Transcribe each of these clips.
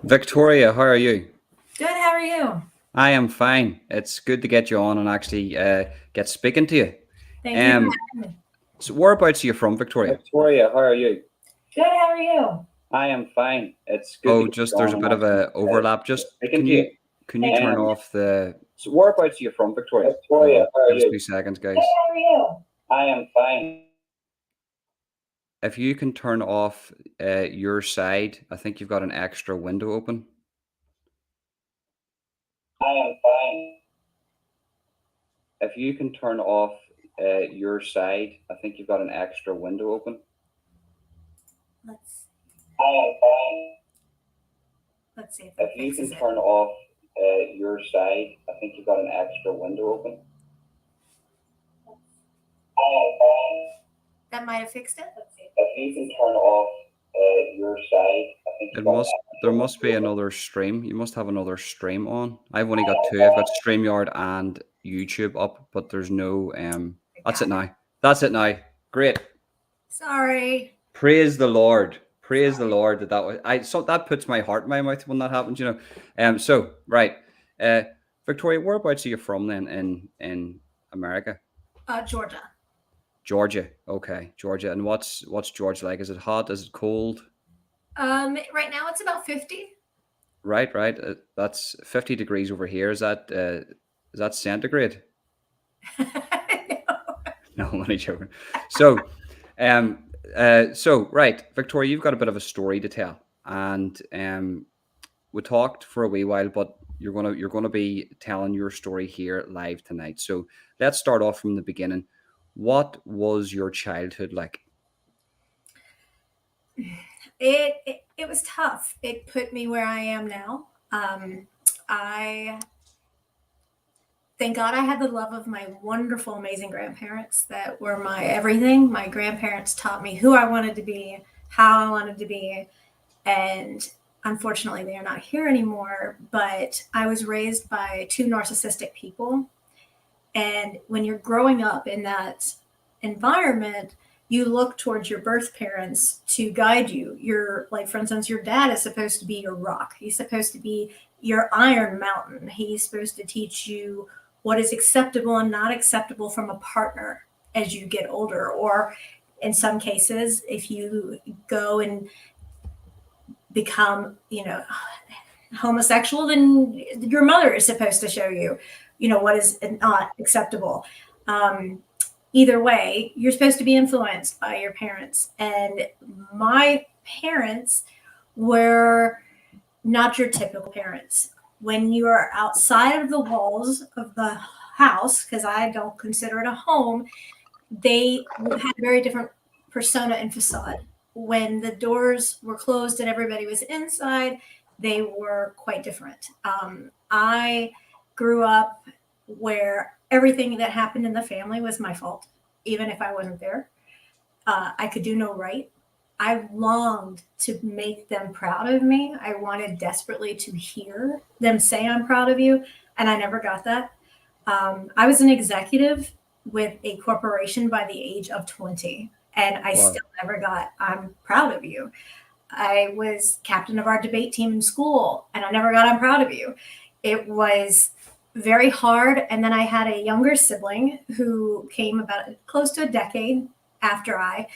Victoria, how are you? Good, how are you? I am fine. It's good to get you on and actually get speaking to you. Thank you for Um, having me. so whereabouts are you from, Victoria? Victoria, how are you? Good, how are you? I am fine. It's good to Oh, get just you there's on a and bit of actually a overlap. Just speaking can to you. you turn off the So whereabouts are you from, Victoria? Victoria, how are give us you? 2 seconds, Good, guys. how are you? I am fine. If you can turn off your side, I think you've got an extra window open. I am fine. If you can turn off your side, I think you've got an extra window open. Let's I am fine. let's see if If that you can fixes it. turn off your side, I think you've got an extra window open. I am fine. That might have fixed it. If you can turn off your side, I think It you've got an must there extra must be window open. another stream. You must have another stream on. I've only got two. I've got StreamYard and YouTube up, but there's no I that's got it it. now. That's it now. Great. Sorry. Praise the Lord. Praise the Lord that was so that puts my heart in my mouth when that happens. So right. Uh Victoria, whereabouts are you from then in America? Georgia. Georgia. Okay, Georgia. And what's Georgia like? Is it hot? Is it cold? Right now it's about 50. Right, right. That's 50 degrees over here. Is that centigrade? No, I'm only joking. So, um, right, Victoria, you've got a bit of a story to tell, and we talked for a wee while, but you're gonna be telling your story here live tonight. So let's start off from the beginning. What was your childhood like? It was tough. It put me where I am now. I thank God I had the love of my wonderful, amazing grandparents that were my everything. My grandparents taught me who I wanted to be, how I wanted to be, and unfortunately they are not here anymore. But I was raised by two narcissistic people, and when you're growing up in that environment, you look towards your birth parents to guide you. Your, like, for instance, your dad is supposed to be your rock. He's supposed to be your iron mountain. He's supposed to teach you what is acceptable and not acceptable from a partner as you get older. Or in some cases, if you go and become, homosexual, then your mother is supposed to show you, what is not acceptable. Um, Either way, you're supposed to be influenced by your parents. And my parents were not your typical parents. When you are outside of the walls of the house, because I don't consider it a home, they had a very different persona and facade. When the doors were closed and everybody was inside, they were quite different. I grew up where everything that happened in the family was my fault, even if I wasn't there. I could do no right. I longed to make them proud of me. I wanted desperately to hear them say, I'm proud of you. And I never got that. I was an executive with a corporation by the age of 20, and I Wow. still never got, I'm proud of you. I was captain of our debate team in school, and I never got, I'm proud of you. It was very hard. And then I had a younger sibling who came about close to a decade after I.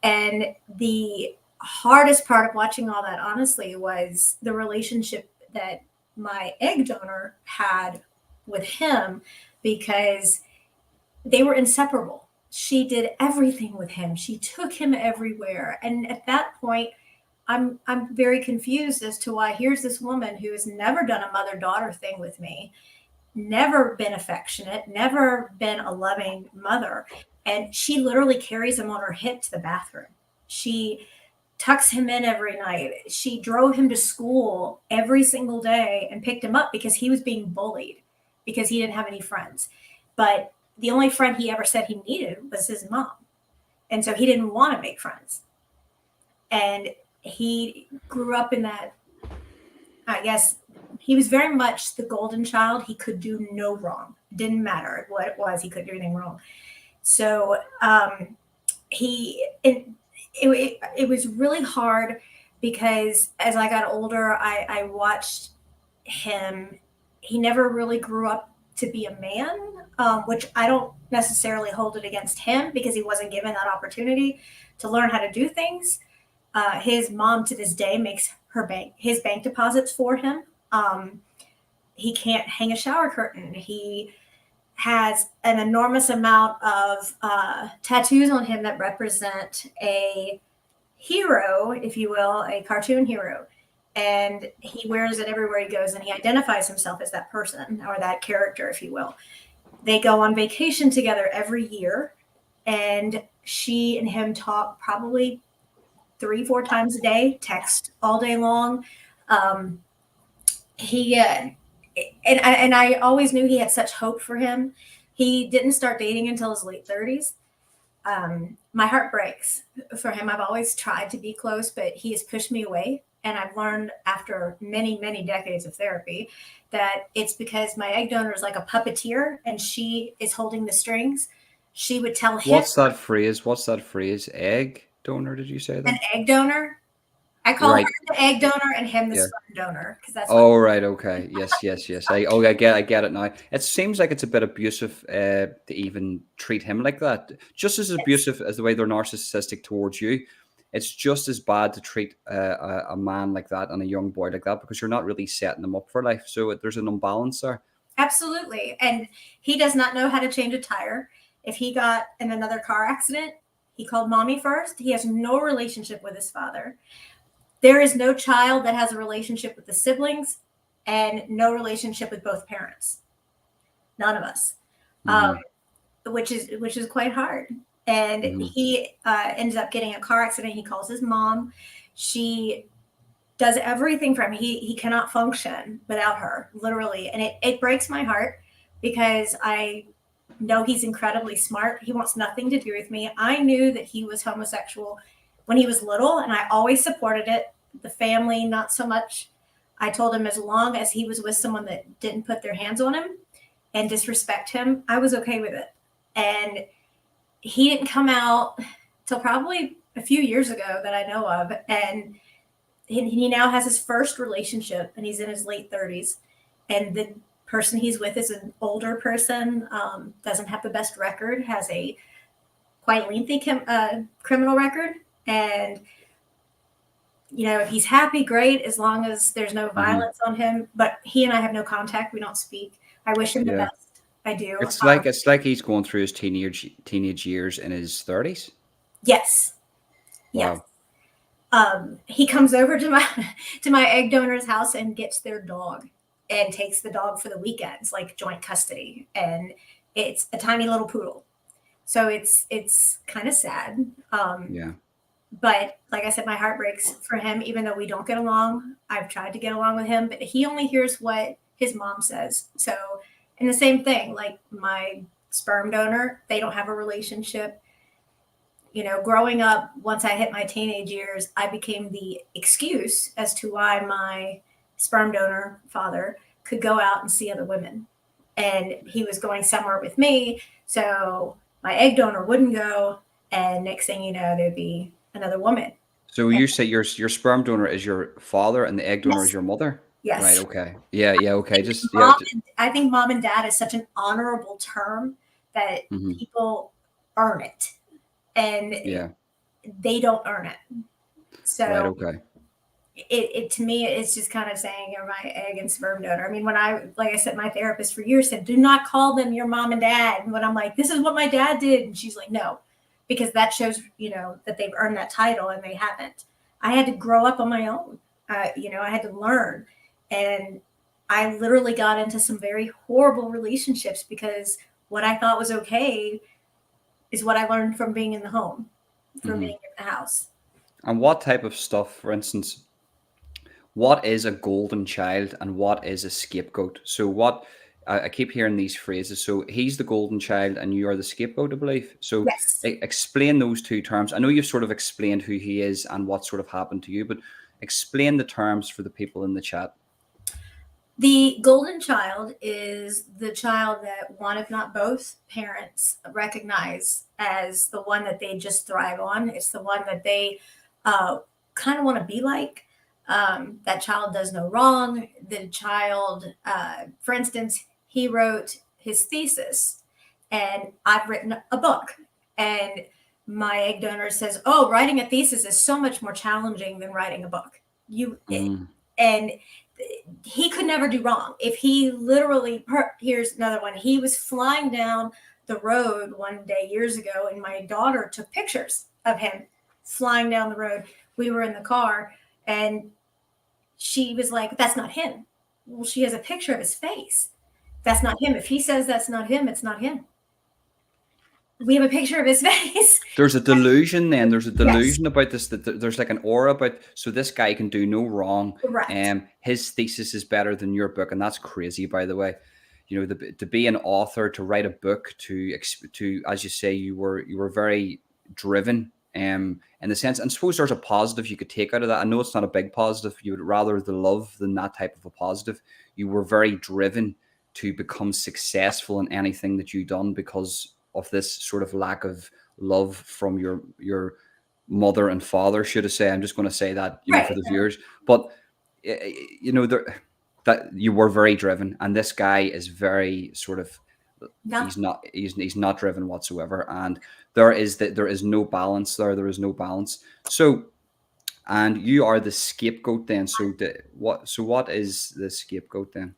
And the hardest part of watching all that, honestly, was the relationship that my egg donor had with him, because they were inseparable. She did everything with him. She took him everywhere. And at that point, I'm very confused as to why here's this woman who has never done a mother-daughter thing with me, never been affectionate, never been a loving mother. And she literally carries him on her hip to the bathroom. She tucks him in every night. She drove him to school every single day and picked him up because he was being bullied because he didn't have any friends. But the only friend he ever said he needed was his mom. And so he didn't want to make friends. And he grew up in that, I guess, he was very much the golden child. He could do no wrong. It didn't matter what it was, he couldn't do anything wrong. So he, it was really hard because as I got older, I watched him. He never really grew up to be a man, which I don't necessarily hold it against him because he wasn't given that opportunity to learn how to do things. His mom to this day makes his bank deposits for him. He can't hang a shower curtain. He has an enormous amount of tattoos on him that represent a hero, if you will, a cartoon hero. And he wears it everywhere he goes, and he identifies himself as that person or that character, if you will. They go on vacation together every year, and she and him talk probably 3, 4 times a day, text all day long. Um, he and I always knew he had such hope for him. He didn't start dating until his late 30s. My heart breaks for him. I've always tried to be close, but he has pushed me away. And I've learned after many, many decades of therapy that it's because my egg donor is like a puppeteer and she is holding the strings. She would tell him What's that phrase? What's that phrase? Egg donor? Did you say an that? egg donor. I call her Right. the egg donor and him the Yeah. sperm donor because that's what. Oh, right. Okay. Yes. Yes. Yes. I get it now. It seems like it's a bit abusive to even treat him like that. Just as Yes, abusive as the way they're narcissistic towards you. It's just as bad to treat a man like that and a young boy like that because you're not really setting them up for life. So there's an imbalance there. absolutely. And he does not know how to change a tire. If he got in another car accident, he called mommy first. He has no relationship with his father. There is no child that has a relationship with the siblings and no relationship with both parents. None of us, um, Hmm. which is quite hard. And Hmm. he ends up getting a car accident. He calls his mom. She does everything for him. He cannot function without her, literally. And it breaks my heart because I know he's incredibly smart. He wants nothing to do with me. I knew that he was homosexual when he was little, and I always supported it. The family, not so much. I told him as long as he was with someone that didn't put their hands on him and disrespect him, I was okay with it. And he didn't come out till probably a few years ago that I know of. And he now has his first relationship and he's in his late 30s. And the person he's with is an older person, doesn't have the best record, has a quite lengthy criminal record. And, if he's happy, great, as long as there's no Hmm. violence on him. But he and I have no contact. We don't speak. I wish him the Yeah. best. I do. It's like he's going through his teenage years in his 30s. Yes. Yes. Wow. He comes over to my to my egg donor's house and gets their dog and takes the dog for the weekends, like joint custody. And it's a tiny little poodle, so it's kind of sad. Yeah. But like I said, my heart breaks for him, even though we don't get along. I've tried to get along with him, but he only hears what his mom says. So, and the same thing, like my sperm donor, they don't have a relationship. Growing up, once I hit my teenage years, I became the excuse as to why my sperm donor father could go out and see other women. And he was going somewhere with me. So my egg donor wouldn't go. And next thing you know, there'd be another woman. So And you say your sperm donor is your father and the egg donor is yes, your mother? Right. yes. Okay. Yeah. Yeah. Okay. Just yeah. Mom I think mom and dad is such an honorable term that Hmm. people earn it. And Yeah. they don't earn it. Right. So Okay. it to me it's just kind of saying you're my egg and sperm donor. I mean, when I like I said, my therapist for years said, do not call them your mom and dad. And when I'm like, this is what my dad did, and she's like, no, because that shows that they've earned that title and they haven't. I had to grow up on my own. I had to learn, and I literally got into some very horrible relationships because what I thought was okay is what I learned from being in the home, from Hmm. being in the house. And what type of stuff, for instance, what is a golden child and what is a scapegoat? So what I keep hearing these phrases. So he's the golden child and you are the scapegoat, I believe. So Yes. explain those two terms. I know you've sort of explained who he is and what sort of happened to you, but explain the terms for the people in the chat. The golden child is the child that one, if not both, parents recognize as the one that they just thrive on. It's the one that they kind of want to be like. That child does no wrong. The child, for instance, he wrote his thesis, and I've written a book. And my egg donor says, "Oh, writing a thesis is so much more challenging than writing a book." And he could never do wrong. If he literally, here's another one. He was flying down the road one day years ago, and my daughter took pictures of him flying down the road. We were in the car, and she was like, "That's not him." Well, she has a picture of his face. That's not him. If he says that's not him, it's not him. We have a picture of his face. There's a delusion then. There's a Yes. delusion about this, that there's like an aura about, so this guy can do no wrong. Correct. His thesis is better than your book. And that's crazy, by the way. You know, to be an author, to write a book, to, as you say, you were very driven in the sense, and suppose there's a positive you could take out of that. I know it's not a big positive. You would rather the love than that type of a positive. You were very driven to become successful in anything that you done because of this sort of lack of love from your mother and father, should I say. I'm just going to say that, you know, for the viewers. But you know, that you were very driven, and this guy is very sort of, he's not driven whatsoever, and there is no balance there. There is no balance. So, and you are the scapegoat then. So what is the scapegoat then?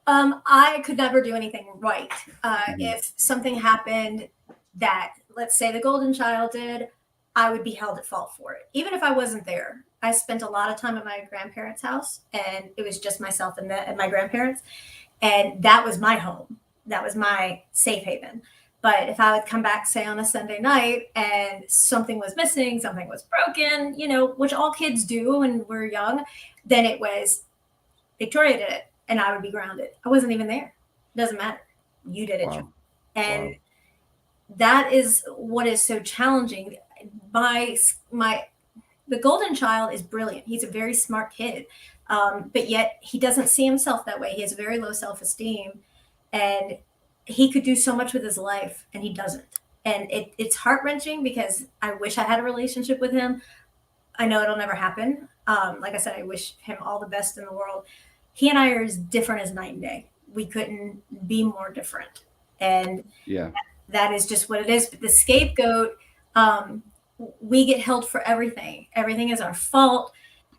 I could never do anything right. If something happened that, let's say, the golden child did, I would be held at fault for it, even if I wasn't there. I spent a lot of time at my grandparents' house, and it was just myself and my grandparents, and that was my home. That was my safe haven. But if I would come back, say, on a Sunday night and something was missing, something was broken, you know, which all kids do when we're young, then it was Victoria did it, and I would be grounded. I wasn't even there. It doesn't matter. You did it. Wow. And that is what is so challenging. The golden child is brilliant. He's a very smart kid, but yet he doesn't see himself that way. He has very low self-esteem, and he could do so much with his life, and he doesn't. And it's heart-wrenching because I wish I had a relationship with him. I know it'll never happen. Like I said, I wish him all the best in the world. He and I are as different as night and day. We couldn't be more different. And that is just what it is. But the scapegoat, we get held for everything. Everything is our fault.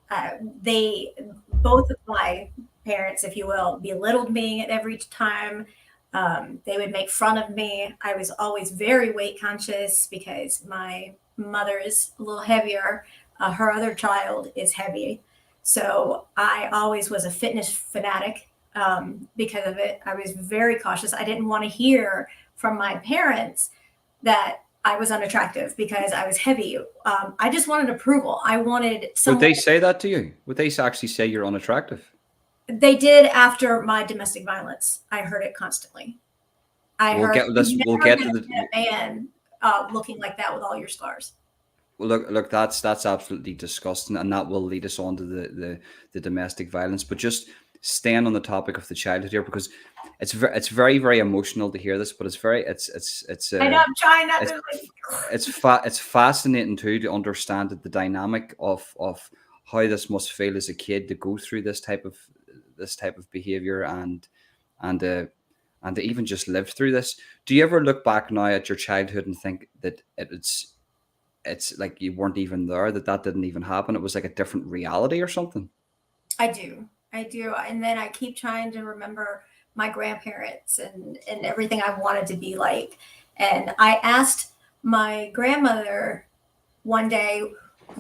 Both of my parents, if you will, belittled me at every time. They would make fun of me. I was always very weight conscious because my mother is a little heavier. Her other child is heavy. So I always was a fitness fanatic because of it. I was very cautious. I didn't want to hear from my parents that I was unattractive because I was heavy. I just wanted approval. I wanted someone. Would they say that to you? Would they actually say you're unattractive? They did after my domestic violence. I heard it constantly. We'll get to the man looking like that with all your scars. Well, look, that's absolutely disgusting, and that will lead us on to the domestic violence. But just staying on the topic of the childhood here, because it's very, very emotional to hear this, but it's I know, I'm trying not to. It's fascinating too to understand the dynamic of how this must feel as a kid to go through this type of behavior and to even just live through this. Do you ever look back now at your childhood and think that it's like you weren't even there, that didn't even happen? It was like a different reality or something? I do. And then I keep trying to remember my grandparents and everything I wanted to be like. And I asked my grandmother one day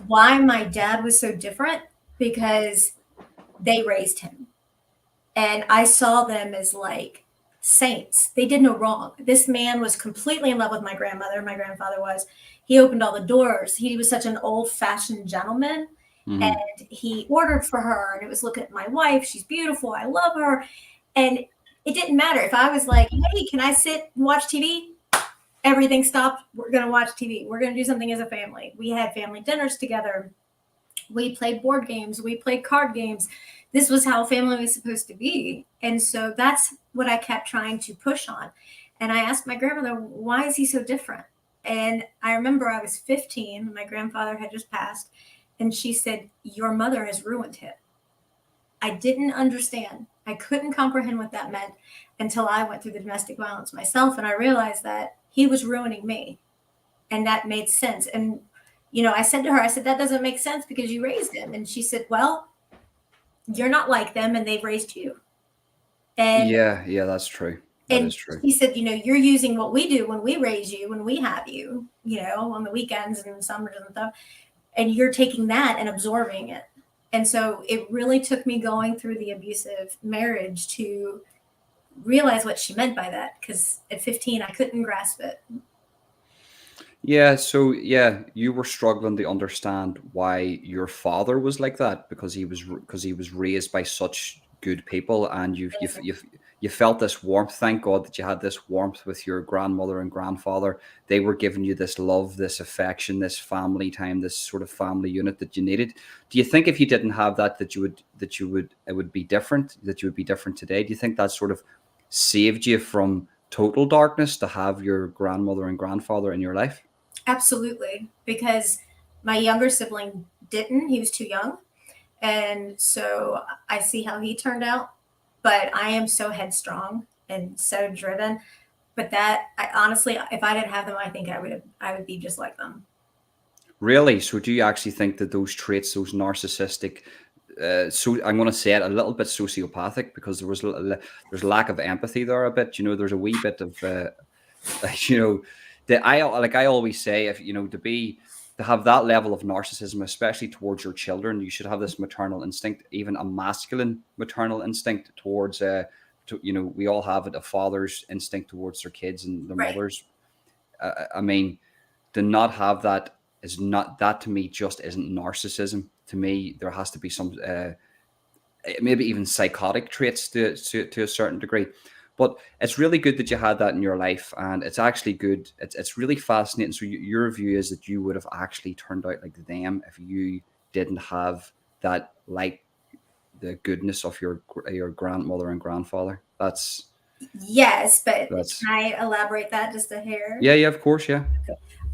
why my dad was so different, because they raised him. And I saw them as like saints. They did no wrong. This man was completely in love with my grandmother. My grandfather was. He opened all the doors. He was such an old-fashioned gentleman. Mm-hmm. And he ordered for her, and it was, look at my wife. She's beautiful. I love her. And it didn't matter if I was like, hey, can I sit and watch TV? Everything stopped. We're going to watch TV. We're going to do something as a family. We had family dinners together. We played board games. We played card games. This was how family was supposed to be. And so that's what I kept trying to push on. And I asked my grandmother, why is he so different? And I remember I was 15. My grandfather had just passed. And she said, your mother has ruined him. I didn't understand. I couldn't comprehend what that meant until I went through the domestic violence myself. And I realized that he was ruining me. And that made sense. And, I said to her, I said, that doesn't make sense because you raised him. And she said, well, you're not like them and they've raised you. And Yeah, yeah, that's true. That and is true. he said, you're using what we do when we raise you, when we have you, on the weekends and summers and stuff, and you're taking that and absorbing it. And so it really took me going through the abusive marriage to realize what she meant by that. Because at 15, I couldn't grasp it. Yeah, so yeah, you were struggling to understand why your father was like that because he was raised by such good people, and you felt this warmth. Thank God that you had this warmth with your grandmother and grandfather. They were giving you this love, this affection, this family time, this sort of family unit that you needed. Do you think if you didn't have that, it would be different? That you would be different today? Do you think that sort of saved you from total darkness to have your grandmother and grandfather in your life? Absolutely. Because my younger sibling didn't, he was too young. And so I see how he turned out. But I am so headstrong and so driven. But that I honestly, if I didn't have them, I think I would be just like them. Really? So do you actually think that those traits, those narsisistic, so I'm going to say it a little bit sociopathic because there's lack of empathy there a bit. There's a wee bit of, you know, that I always say, if to have that level of narcissism, especially towards your children, you should have this maternal instinct, even a masculine maternal instinct towards, we all have it, a father's instinct towards their kids and their Right. mothers. I mean, to not have that is not that to me just isn't narcissism. To me, there has to be some maybe even psychotic traits to a certain degree. But it's really good that you had that in your life, and it's actually good. It's really fascinating. So your view is that you would have actually turned out like them if you didn't have that, like the goodness of your grandmother and grandfather. Yes, but That's can I elaborate that just a hair? yeah, yeah, of course, yeah.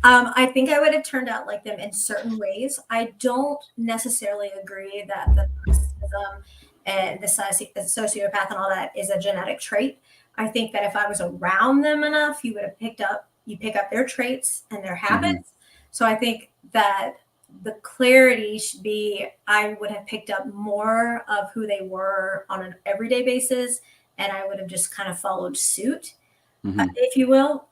I think I would have turned out like them in certain ways. I don't necessarily agree that the narcissism and the sociopath and all that is a genetic trait. I think that if I was around them enough, you pick up their traits and their Hmm. habits. So I think that the clarity should be I would have picked up more of who they were on an everyday basis, and I would have just kind of followed suit, Hmm. if you will.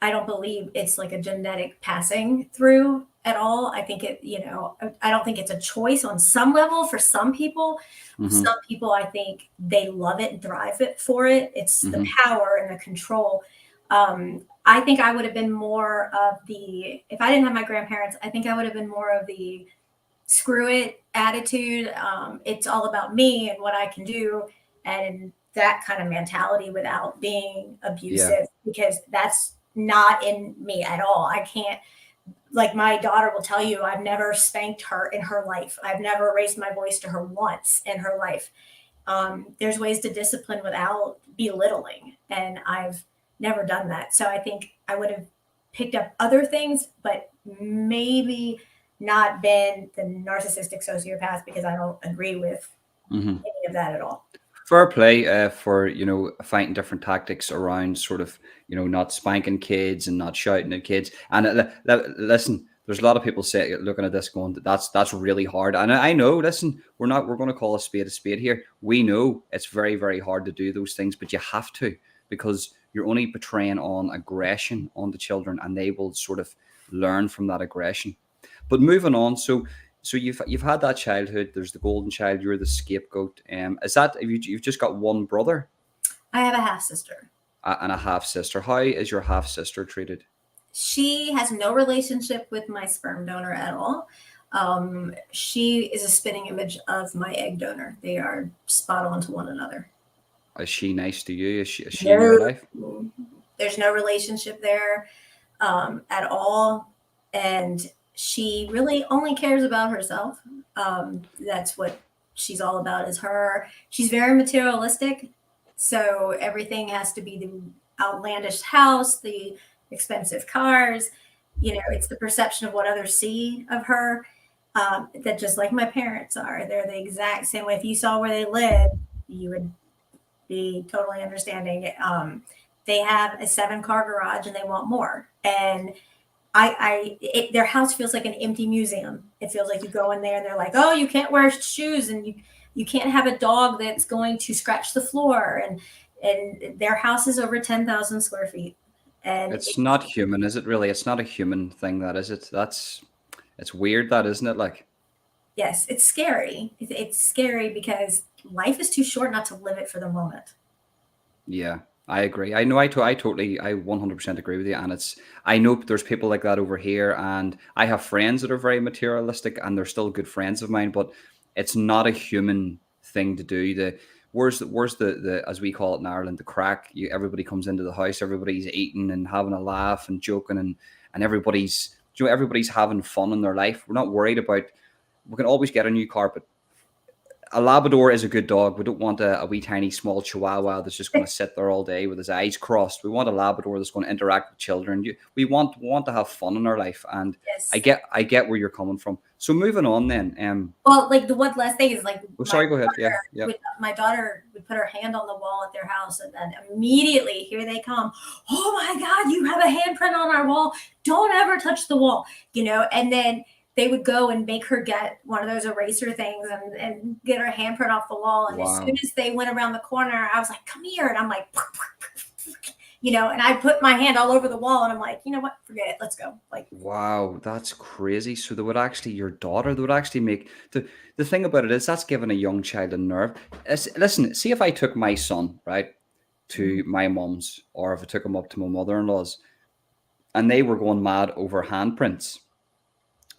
I don't believe it's like a genetic passing through at all. I think I don't think it's a choice on some level for some people. Hmm. Some people, I think they love it and thrive it for it. It's the Hmm. power and the control. I think I would have been more of if I didn't have my grandparents, I think I would have been more of the screw it attitude. It's all about me and what I can do, and that kind of mentality without being Yeah. abusive, because that's not in me at all. I can't, like my daughter will tell you, I've never spanked her in her life. I've never raised my voice to her once in her life. There's ways to discipline without belittling, and I've never done that. So I think I would have picked up other things, but maybe not been the narcissistic sociopath, because I don't agree with Hmm. any of that at all. Fair play for fighting different tactics around sort of not spanking kids and not shouting at kids. And listen, there's a lot of people looking at this going that's really hard. And I know. Listen, we're going to call a spade here. We know it's very very hard to do those things, but you have to, because you're only portraying on aggression on the children, and they will sort of learn from that aggression. But moving on, so you've had that childhood. There's the golden child. You're the scapegoat. Is that you've just got one brother I have a half sister. and a half sister? How is your half sister treated? She has no relationship with my sperm donor at all. She is a spitting image of my egg donor. They are spot on to one another. Is she nice to you? Is she in your No, life? there's no relationship there, at all. And she really only cares about herself. That's what she's all about, is her. She's very materialistic. So everything has to be the outlandish house, the expensive cars. It's the perception of what others see of her. that just like my parents are. They're the exact same way. If you saw where they live, you would be totally understanding. They have a 7-car garage and they want more. And their house feels like an empty museum. It feels like you go in there and they're like, oh, you can't wear shoes and you can't have a dog that's going to scratch the floor. And their house is over 10,000 square feet. And It's not human, is it really? It's not a human thing, that is it. It's weird, that, isn't it? Like, yes, it's scary. It's scary because life is too short not to live it for the moment. yeah, I agree. I know. I totally, I 100% agree with you. And I know there's people like that over here, and I have friends that are very materialistic, and they're still good friends of mine. But it's not a human thing to do. Where's the as we call it in Ireland, the crack. Everybody comes into the house, everybody's eating and having a laugh and joking, and everybody's having fun in their life. We're not worried about. We can always get a new carpet. A Labrador is a good dog. We don't want a wee tiny small Chihuahua that's just going to sit there all day with his eyes crossed. We want a Labrador that's going to interact with children. We want to have fun in our life, and Yes. I get where you're coming from. So moving on then. Well, like the one last thing is like Sorry, go ahead. Yeah, yeah. my daughter would put her hand on the wall at their house, and then immediately here they come. Oh my God, you have a handprint on our wall. Don't ever touch the wall, and then they would go and make her get one of those eraser things and get her handprint off the wall. And as soon as they went around the corner, I was like, come here. And I'm like, and I put my hand all over the wall and I'm like, you know what, forget it. Let's go. Like, wow, that's crazy. So your daughter, they would actually make the thing about it is that's giving a young child a nerve. Listen, see if I took my son, right, to my mum's, or if I took him up to my mother-in-law's, and they were going mad over handprints.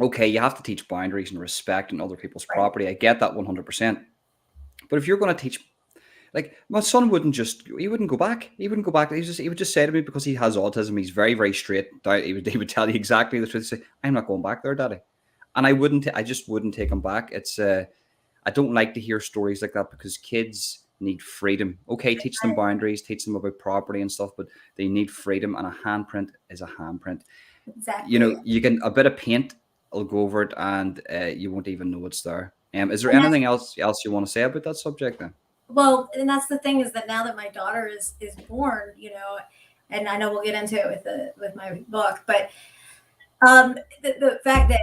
Okay, you have to teach boundaries and respect and other people's property. I get that 100%. But if you're going to teach, like, my son he wouldn't go back. He wouldn't go back. He would just say to me, because he has autism, he's very, very straight. He would tell you exactly the truth. He'd say, I'm not going back there, Daddy. And I just wouldn't take him back. I don't like to hear stories like that, because kids need freedom. Okay, teach them boundaries, teach them about property and stuff, but they need freedom, and a handprint is a handprint. Exactly. You can, a bit of paint will go over it, and you won't even know it's there. Is there anything else you want to say about that subject then? Well, and that's the thing, is that now that my daughter is born, and I know we'll get into it with my book, but the fact that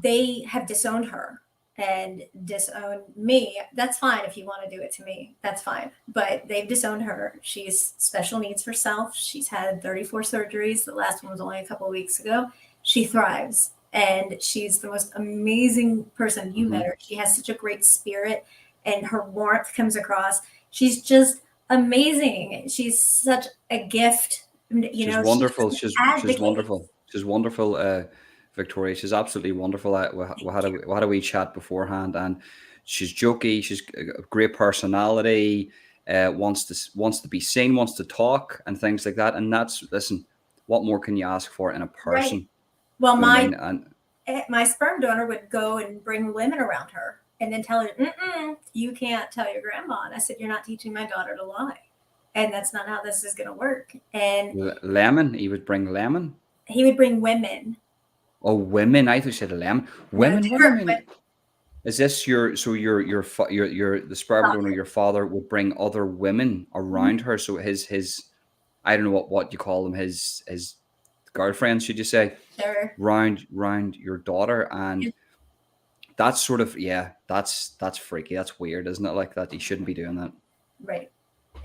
they have disowned her and disowned me, that's fine. If you want to do it to me, that's fine. But they've disowned her. She's special needs herself. She's had 34 surgeries. The last one was only a couple of weeks ago. She thrives. And she's the most amazing person. You met her. She has such a great spirit, and her warmth comes across. She's just amazing. She's such a gift. She's wonderful. She's wonderful. She's wonderful, Victoria. She's absolutely wonderful. We had a wee chat beforehand, and she's jokey. She's a great personality. Wants to be seen, wants to talk, and things like that. And listen, what more can you ask for in a person? Right. Well, my sperm donor would go and bring women around her and then tell her, you can't tell your grandma. And I said, you're not teaching my daughter to lie. And that's not how this is going to work. And lemon, he would bring lemon. He would bring women. Oh, women! I thought you said lemon. Women. What do you mean? Is this the sperm donor? Your father would bring other women around her. So his, I don't know what you call them. His girlfriend, should you say? Sure. Round your daughter, and that's sort of that's freaky. That's weird, isn't it? Like that, you shouldn't be doing that. Right.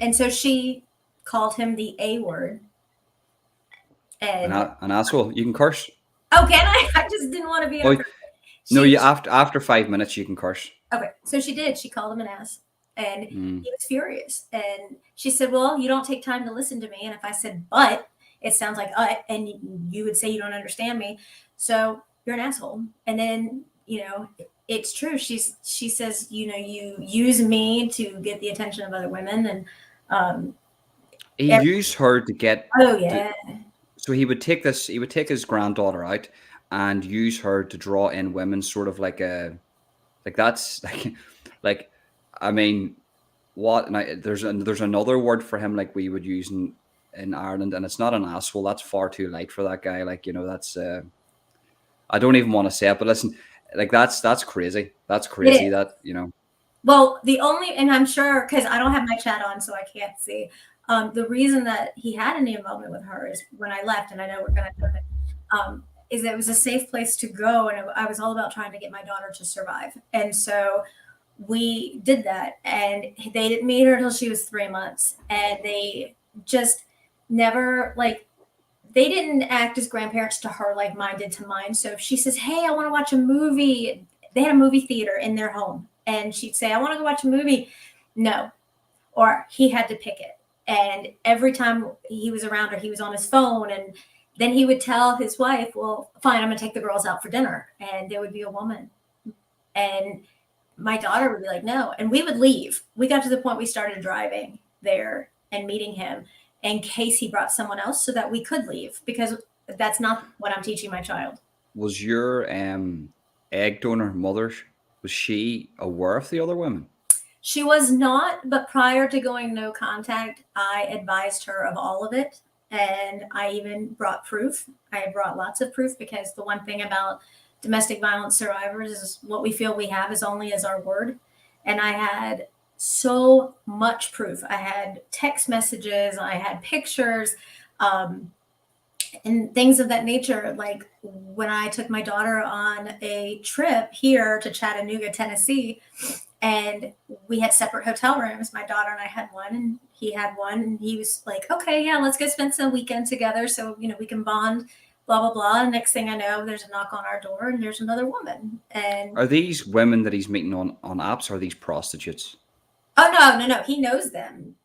And so she called him the A word. And an asshole. You can curse. Oh, can I? I just didn't want to be. No, you after 5 minutes you can curse. Okay, so she did. She called him an ass, and he was furious. And she said, "Well, you don't take time to listen to me." And if I said "but," it sounds like and you would say you don't understand me, so you're an asshole. And then it's true. She says you use me to get the attention of other women, and he used her to get. Oh yeah. So he would take his granddaughter out and use her to draw in women, sort of like that's like I mean, what? And there's another word for him like we would use in Ireland, and it's not an asshole. That's far too light for that guy. Like that's I don't even want to say it, but listen, Like that's crazy. That's It is. crazy. That you know. Well, the only, and I'm sure because I don't have my chat on, so I can't see. The reason that he had any involvement with her is when I left, and I know we're going to have it, is that it was a safe place to go, and I was all about trying to get my daughter to survive, and so we did that, and they didn't meet her until she was 3 months, and they just never like they didn't act as grandparents to her like mine did to mine. So if she says, "Hey, I want to watch a movie," they had a movie theater in their home, and she'd say, "I want to go watch a movie." No, or he had to pick it. And every time he was around her, he was on his phone, and then he would tell his wife, "Well, fine, I'm going to take the girls out for dinner," and there would be a woman, and my daughter would be like, "No," and we would leave. We got to the point we started driving there and meeting him in case he brought someone else so that we could leave, because that's not what I'm teaching my child. Was your egg donor mother, was she aware of the other women? She was not, but prior to going no contact, I advised her of all of it. And I even brought proof. I brought lots of proof, because the one thing about domestic violence survivors is what we feel we have is only as our word. And I had so much proof. I had text messages, I had pictures, and things of that nature. Like when I took my daughter on a trip here to Chattanooga, Tennessee, and we had separate hotel rooms. My daughter and I had one, and he had one, and he was like, "Okay, yeah, let's go spend some weekend together, so we can bond." Blah blah blah. And next thing I know, there's a knock on our door, and there's another woman. And Are these women that he's meeting on apps? Or are these prostitutes? oh no, he knows them.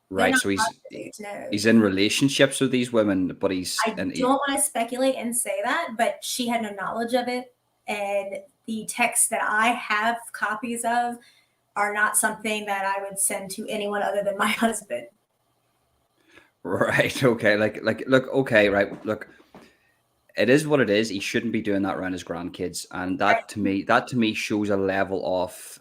They're Right. not So prostitutes. No, he's in relationships with these women, but I don't want to speculate and say that, but she had no knowledge of it, and the texts that I have copies of are not something that I would send to anyone other than my husband. right. Okay. Like look. Okay. Right. Look. It is what it is. He shouldn't be doing that around his grandkids, and Right. that to me shows a level of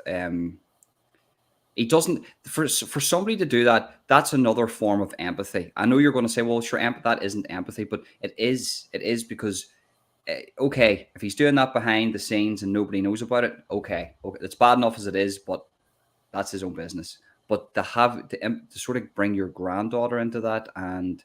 he doesn't for somebody to do that. That's another form of empathy. I know you're going to say, well, sure, that isn't empathy, but it is. It is because okay, if he's doing that behind the scenes and nobody knows about it, okay, it's bad enough as it is, but that's his own business. But to sort of bring your granddaughter into that, and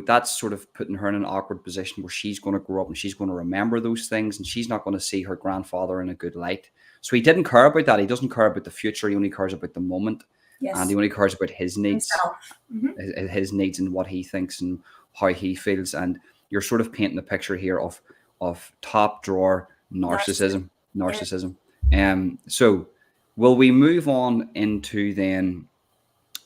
that's sort of putting her in an awkward position where she's going to grow up and she's going to remember those things, and she's not going to see her grandfather in a good light. So he didn't care about that. He doesn't care about the future. He only cares about the moment, and he Yes. only cares about his needs, Himself. Mhm. his needs and what he thinks and how he feels. And you're sort of painting a picture here of top drawer Narcissism. narcissism. So will we move on into then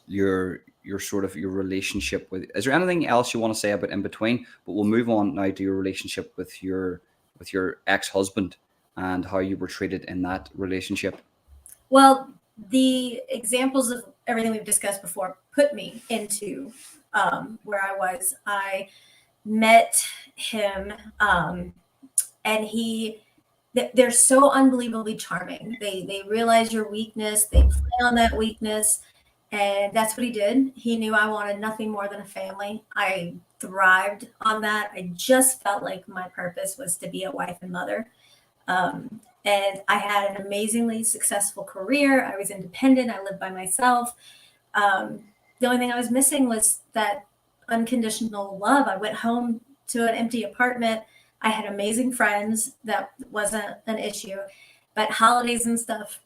your sort of your relationship with, is there anything else you want to say about in between? But we'll move on now to your relationship with your ex-husband and how you were treated in that relationship. Well, the examples of everything we've discussed before put me into where I was. I met him, and they're so unbelievably charming. They realize your weakness, they play on that weakness, and that's what he did. He knew I wanted nothing more than a family. I thrived on that. I just felt like my purpose was to be a wife and mother. And I had an amazingly successful career. I was independent. I lived by myself. The only thing I was missing was that unconditional love. I went home to an empty apartment. I had amazing friends. That wasn't an issue. But holidays and stuff,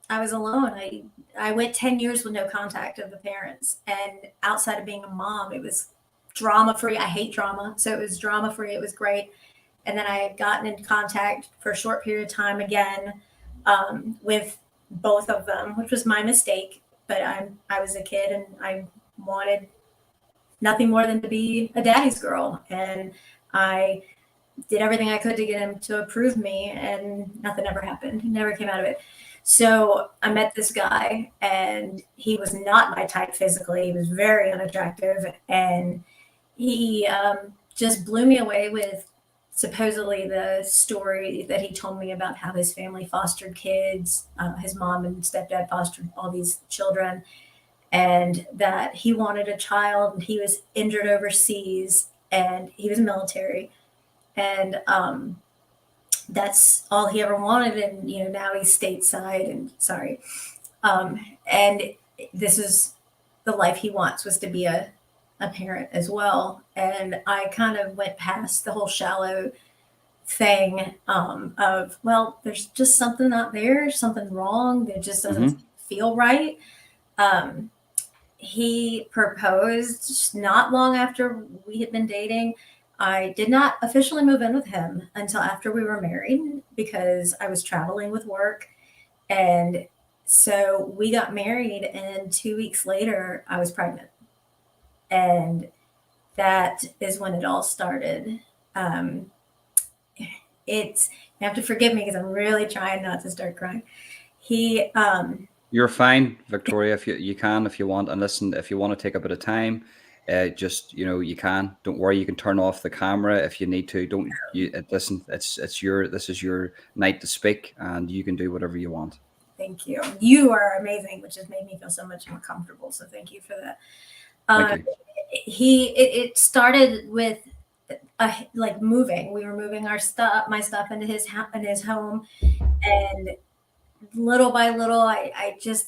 I was alone. I went 10 years with no contact of the parents. And outside of being a mom, it was drama free. I hate drama. So it was drama free. It was great. And then I had gotten in contact for a short period of time again with both of them, which was my mistake. But I was a kid, and I wanted nothing more than to be a daddy's girl. And I did everything I could to get him to approve me, and nothing ever happened. He never came out of it. So I met this guy, and he was not my type physically. He was very unattractive, and he just blew me away with supposedly the story that he told me about how his family fostered kids, his mom and stepdad fostered all these children, and that he wanted a child, and he was injured overseas, and he was military. And that's all he ever wanted. And, now he's stateside and sorry. And this is the life he wants, was to be a parent as well. And I kind of went past the whole shallow thing of, well, there's just something not there, something wrong. That just doesn't feel right. Um, he proposed not long after we had been dating. I did not officially move in with him until after we were married because I was traveling with work. And so we got married, and 2 weeks later, I was pregnant. And that is when it all started. Um, it's, you have to forgive me because I'm really trying not to start crying. He, You're fine, Victoria, if you can, if you want. And listen, if you want to take a bit of time, just you can. Don't worry, you can turn off the camera if you need to. Don't you listen? It's your this is your night to speak, and you can do whatever you want. Thank you. You are amazing, which has made me feel so much more comfortable. So thank you for that. Thank you. It started with like moving. We were moving my stuff into his home, and little by little, I just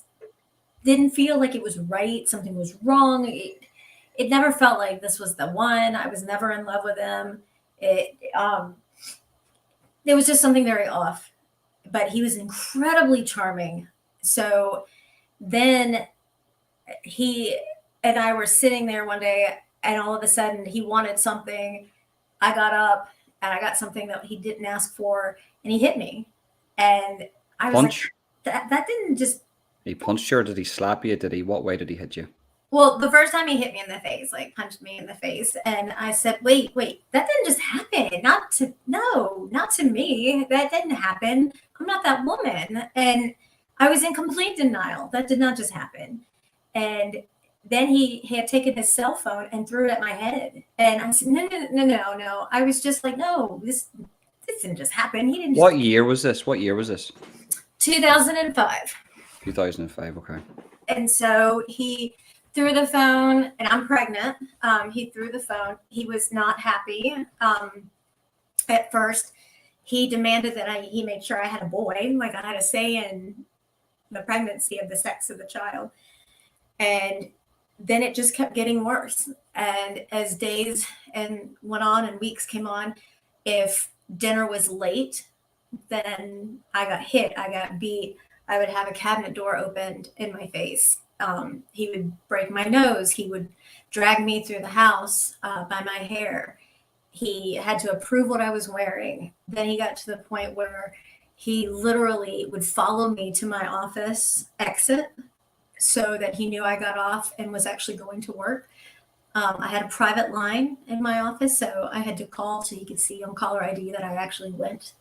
didn't feel like it was right. Something was wrong. It never felt like this was the one. I was never in love with him. There was just something very off. But he was incredibly charming. So then he and I were sitting there one day, and all of a sudden he wanted something. I got up and I got something that he didn't ask for, and he hit me. And I was Punch? like, that didn't just. He punched you, or did he slap you? What way did he hit you? Well, the first time he hit me in the face, like punched me in the face, and I said, wait, that didn't just happen. Not to me. That didn't happen. I'm not that woman. And I was in complete denial. That did not just happen. And then he had taken his cell phone and threw it at my head. And I said, no. I was just like, no, this didn't just happen. He didn't. What year was this? 2005. 2005, okay. And so he threw the phone, and I'm pregnant. He threw the phone. He was not happy. At first, he demanded that he made sure I had a boy, like I had a say in the pregnancy of the sex of the child. And then it just kept getting worse. And as days went on and weeks came on, if dinner was late, then I got hit, I got beat. I would have a cabinet door opened in my face. He would break my nose. He would drag me through the house by my hair. He had to approve what I was wearing. Then he got to the point where he literally would follow me to my office exit so that he knew I got off and was actually going to work. I had a private line in my office, so I had to call so he could see on caller ID that I actually went.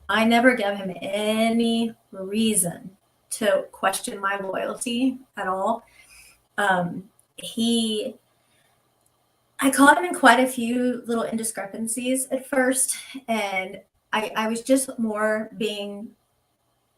I never gave him any reason to question my loyalty at all. I caught him in quite a few little indiscrepancies at first, and I was just more being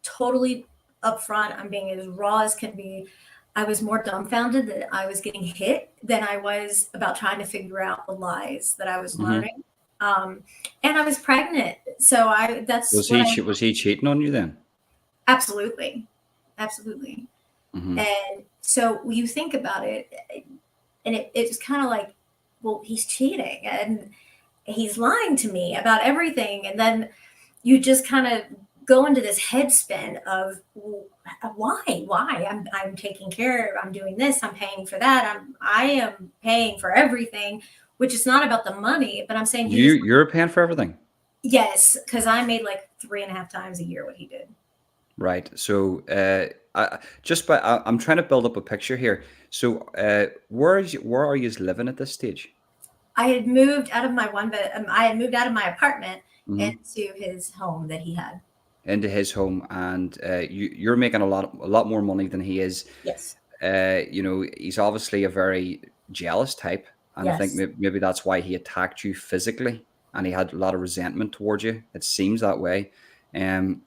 totally upfront. I'm being as raw as can be. I was more dumbfounded that I was getting hit than I was about trying to figure out the lies that I was learning. And I was pregnant, so Was he cheating on you then? Absolutely. And so you think about it, and it's kind of like, well, he's cheating and he's lying to me about everything, and then you just kind of go into this headspin of, well, why I'm taking care, I'm doing this, I'm paying for that, I am paying for everything, which is not about the money, but I'm saying you're paying for everything. Yes, because I made like 3.5 times a year what he did. Right. So I'm trying to build up a picture here. So where are you living at this stage? I had moved out of my apartment into his home that he had. Into his home, and you're making a lot more money than he is. Yes. He's obviously a very jealous type, and Yes. I think maybe that's why he attacked you physically, and he had a lot of resentment towards you. It seems that way, and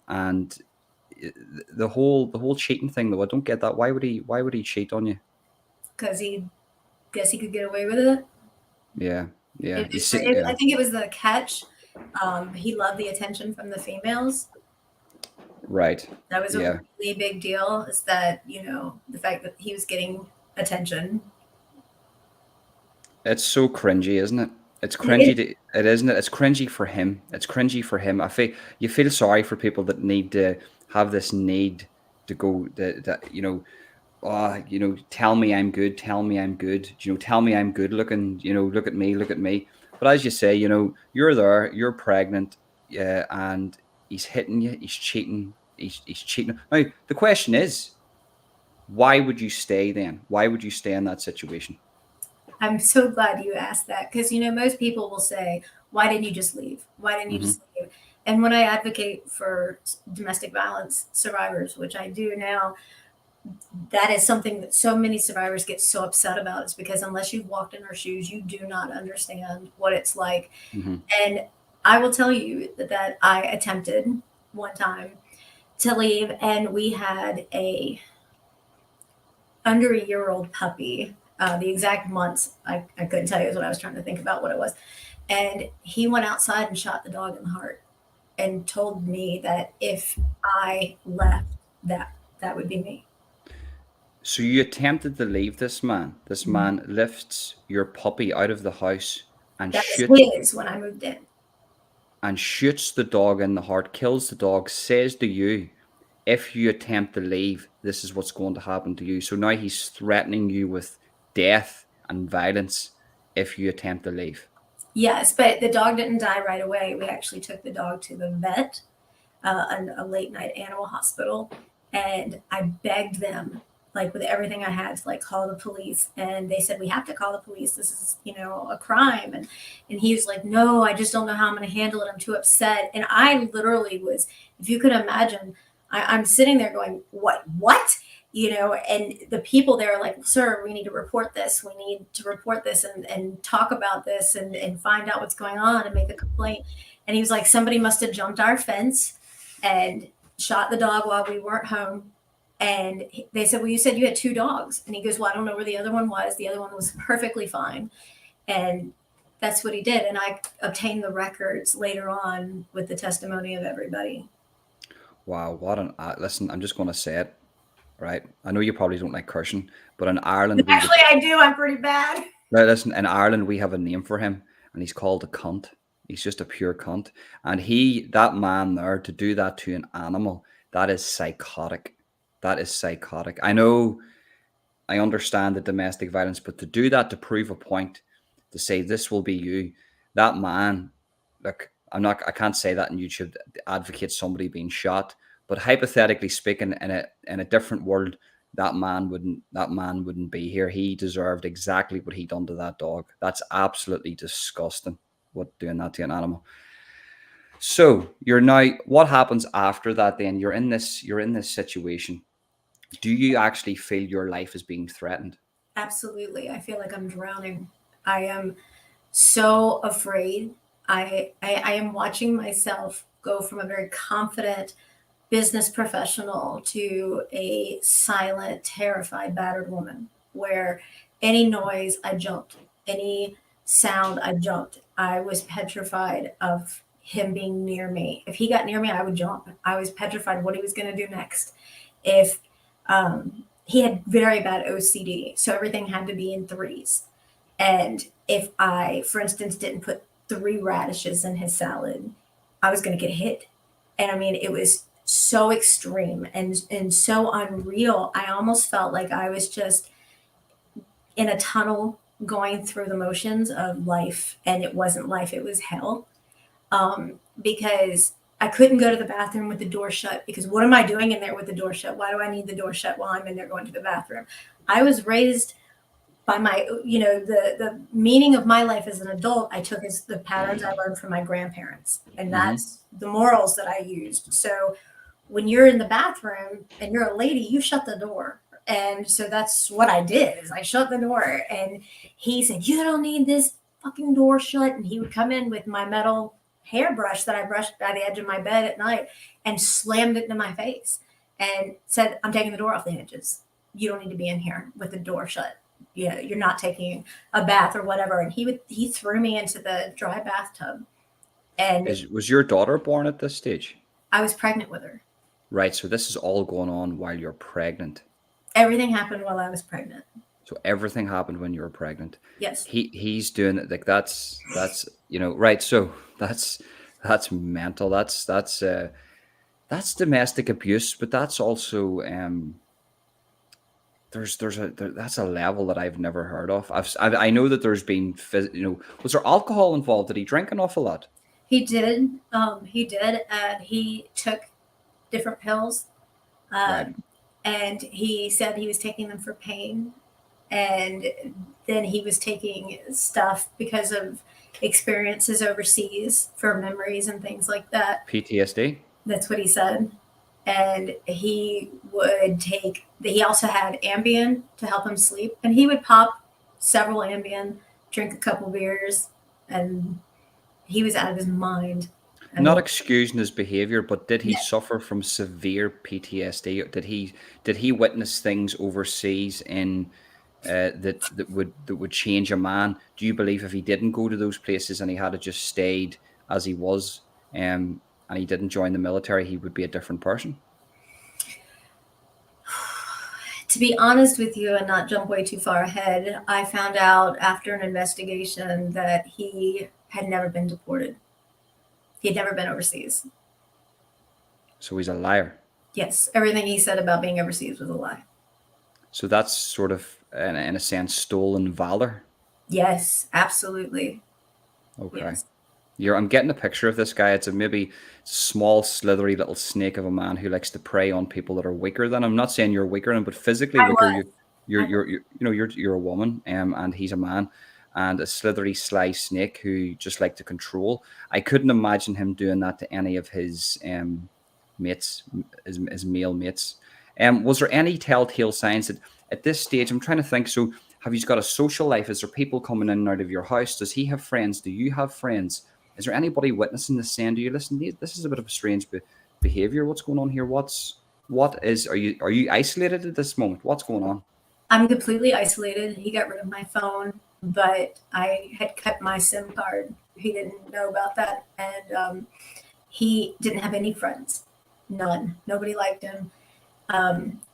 the whole cheating thing, though, I don't get that. Why would he cheat on you? Because he guess he could get away with it. Yeah. I think it was the catch He loved the attention from the females. Right. That was a Yeah. really big deal, is that, the fact that he was getting attention. It's so cringy, isn't it? It's It is. cringy. It isn't it? It's cringy for him. It's cringy for him. I feel you feel sorry for people that need to have this need to go that tell me I'm good, tell me I'm good, tell me I'm good looking, look at me, look at me. But as you say, you're there, you're pregnant, yeah, and he's hitting you, he's cheating, he's cheating. Now the question is, why would you stay then? Why would you stay in that situation? I'm so glad you asked that, because most people will say, "Why didn't you just leave? Why didn't you Hmm. just leave?" And when I advocate for domestic violence survivors, which I do now, that is something that so many survivors get so upset about. Is because unless you've walked in our shoes, you do not understand what it's like. Hmm. And I will tell you that I attempted one time to leave, and we had a under a year old puppy. The exact months I couldn't tell you, is what I was trying to think about what it was. And he went outside and shot the dog in the heart and told me that if I left, that would be me. So you attempted to leave this man. This man lifts your puppy out of the house and That was shoots his when I moved in. the dog in the heart, kills the dog, says to you, if you attempt to leave, this is what's going to happen to you. So now he's threatening you with death and violence if you attempt to leave. Yes, but the dog didn't die right away. We actually took the dog to the vet, a late night animal hospital, and I begged them, like with everything I had, to like call the police. And they said, "We have to call the police. This is, a crime." And he was like, "No, I just don't know how I'm going to handle it. I'm too upset." And I literally was, if you could imagine, I'm sitting there going, what? And the people there are like, "Sir, we need to report this. We need to report this and talk about this and find out what's going on and make a complaint." And he was like, "Somebody must have jumped our fence and shot the dog while we weren't home." And they said, "Well, you said you had two dogs." And he goes, "Well, I don't know where the other one was. The other one was perfectly fine." And that's what he did. And I obtained the records later on with the testimony of everybody. Wow, what an listen, I'm just going to say it, right? I know you probably don't like cursing, but in Ireland we would Actually, I do. I'm pretty bad. right, listen, in Ireland we have a name for him, and he's called a cunt. He's just a pure cunt. And that man there, to do that to an animal, that is psychotic. That is psychotic. I know, I understand the domestic violence, but to do that, to prove a point, to say this will be you, that man, look, I can't say that, and you should advocate somebody being shot. But hypothetically speaking, in a different world, that man wouldn't be here. He deserved exactly what he done to that dog. That's absolutely disgusting. What doing that to an animal? So you're now. What happens after that? Then you're in this. You're in this situation. Do you actually feel your life is being threatened? Absolutely. I feel like I'm drowning. I am so afraid. I am watching myself go from a very confident business professional to a silent, terrified, battered woman, where any noise I jumped, any sound I jumped. I was petrified of him being near me. If he got near me, I would jump. I was petrified what he was going to do next. If he had very bad OCD, so everything had to be in threes. And if I, for instance, didn't put three radishes in his salad, I was going to get hit. And I mean, it was so extreme and so unreal. I almost felt like I was just in a tunnel going through the motions of life, and it wasn't life; it was hell. Because I couldn't go to the bathroom with the door shut, because what am I doing in there with the door shut? Why do I need the door shut while I'm in there going to the bathroom? I was raised by my, the meaning of my life as an adult. I took as the patterns I learned from my grandparents, and Hmm. that's the morals that I used. So when you're in the bathroom and you're a lady, you shut the door. And so that's what I did, is I shut the door. And he said, "You don't need this fucking door shut." And he would come in with my metal hairbrush that I brushed by the edge of my bed at night and slammed it into my face and said, "I'm taking the door off the hinges. You don't need to be in here with the door shut. Yeah, you're not taking a bath or whatever." And he threw me into the dry bathtub And Was your daughter born at this stage? I was pregnant with her. Right. So this is all going on while you're pregnant. Everything happened while I was pregnant. So everything happened when you were pregnant. Yes. He's doing it like that's right. So that's mental. That's domestic abuse, but that's also that's a level that I've never heard of. I know that there's been was there alcohol involved? Did he drink an awful lot? He did. He did, and he took different pills. Right. And he said he was taking them for pain, and then he was taking stuff because of experiences overseas for memories and things like that. PTSD. That's what he said. And he would take. He also had Ambien to help him sleep, and he would pop several Ambien, drink a couple beers, and he was out of his mind. Not excusing his behavior, but did he Yeah. suffer from severe PTSD? Did he witness things overseas in that would change a man? Do you believe if he didn't go to those places and he had just stayed as he was, and he didn't join the military, he would be a different person? To be honest with you and not jump way too far ahead, I found out after an investigation that he had never been deported. He had never been overseas. So he's a liar. Yes, everything he said about being overseas was a lie. So that's sort of, in a sense, stolen valor. Yes, absolutely. Okay. Yes. I'm getting a picture of this guy. It's a maybe small, slithery little snake of a man who likes to prey on people that are weaker than him. I'm not saying you're weaker than him, but physically I weaker. was. You're a woman, and he's a man, and a slithery, sly snake who just like to control. I couldn't imagine him doing that to any of his mates, his male mates. Was there any telltale signs that at this stage? I'm trying to think. So, have you got a social life? Is there people coming in and out of your house? Does he have friends? Do you have friends? Is there anybody witnessing this saying, do you listen? This is a bit of a strange behavior. What's going on here? Are you isolated at this moment? What's going on? I'm completely isolated. He got rid of my phone, but I had cut my SIM card. He didn't know about that. And he didn't have any friends. None. Nobody liked him.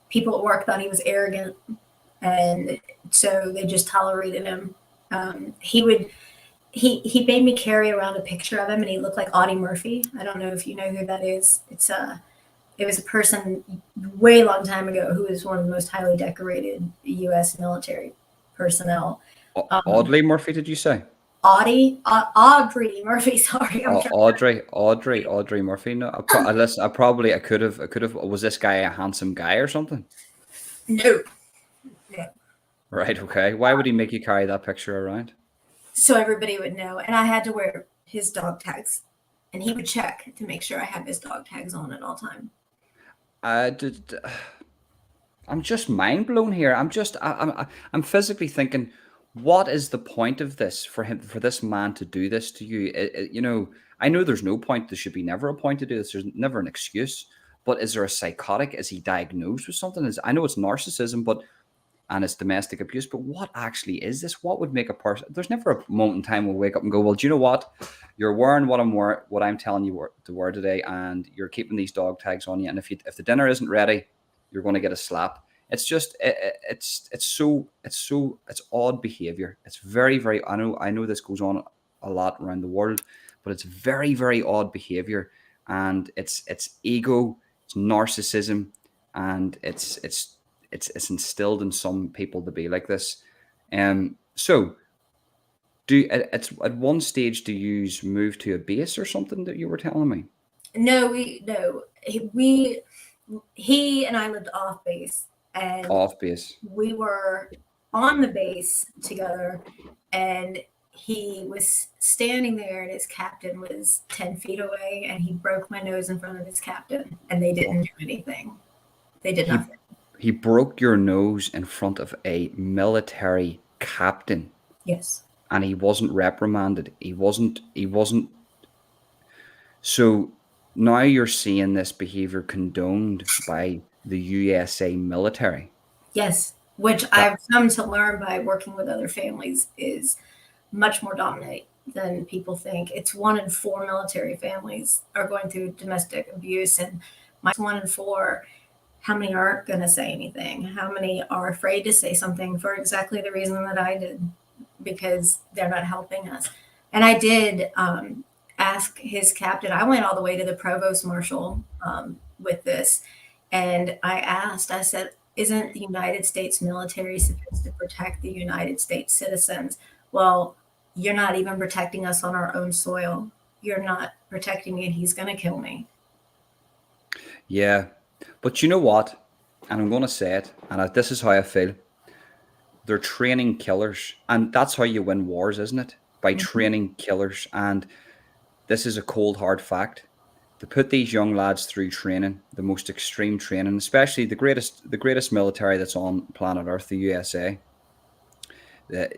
People at work thought he was arrogant. And so they just tolerated him. He made me carry around a picture of him, and he looked like Audie Murphy. I don't know if you know who that is. It was a person way long time ago who was one of the most highly decorated U.S. military personnel. Audley Murphy, did you say? Audrey Murphy. Sorry, Audrey Murphy. No, I could have. Was this guy a handsome guy or something? No. Right. Okay. Why would he make you carry that picture around? So everybody would know, and I had to wear his dog tags, and he would check to make sure I had his dog tags on at all time. I'm just mind blown here. I'm physically thinking, what is the point of this for this man to do this to you? I know there's no point. There should be never a point to do this. There's never an excuse. But is there a psychotic? Is he diagnosed with something? I know it's narcissism, and it's domestic abuse, but what actually is this? What would make a person? There's never a moment in time we'll wake up and go, well, do you know what? You're wearing what I'm telling you to wear today, and you're keeping these dog tags on you. And if the dinner isn't ready, you're going to get a slap. It's just it's odd behavior. It's very, very. I know this goes on a lot around the world, but it's very, very odd behavior, and it's ego, it's narcissism, and it's instilled in some people to be like this. So at one stage, do you move to a base or something that you were telling me? No, he and I lived off base, and Off base. we were on the base together, and he was standing there, and his captain was 10 feet away, and he broke my nose in front of his captain, and they didn't do anything. They did nothing. He broke your nose in front of a military captain. Yes. And he wasn't reprimanded. He wasn't. So now you're seeing this behavior condoned by the USA military. Yes, which I've come to learn by working with other families is much more than people think. It's 1 in 4 military families are going through domestic abuse, and my 1 in 4. How many aren't going to say anything? How many are afraid to say something for exactly the reason that I did, because they're not helping us? And I did ask his captain. I went all the way to the provost marshal with this, and I said, isn't the United States military supposed to protect the United States citizens? Well, you're not even protecting us on our own soil. You're not protecting me, and he's going to kill me. Yeah. But you know what? And I'm going to say it, and this is how I feel. They're training killers, and that's how you win wars, isn't it? By Mhm. training killers. And this is a cold, hard fact. To put these young lads through training, the most extreme training, especially the greatest military that's on planet Earth, the USA, the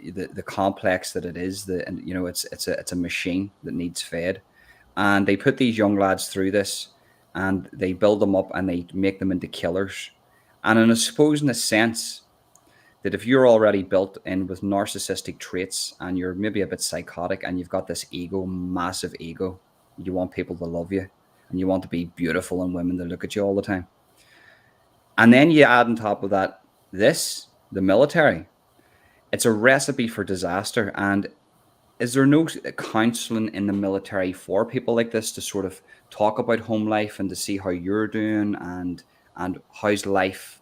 the complex that it is, and it's a machine that needs fed, and they put these young lads through this, and they build them up and they make them into killers, and I suppose in a sense that if you're already built in with narcissistic traits and you're maybe a bit psychotic and you've got this ego, massive ego, you want people to love you and you want to be beautiful and women to look at you all the time. And then you add on top of that the military. It's a recipe for disaster. And is there no counseling in the military for people like this to sort of talk about home life and to see how you're doing and how's life?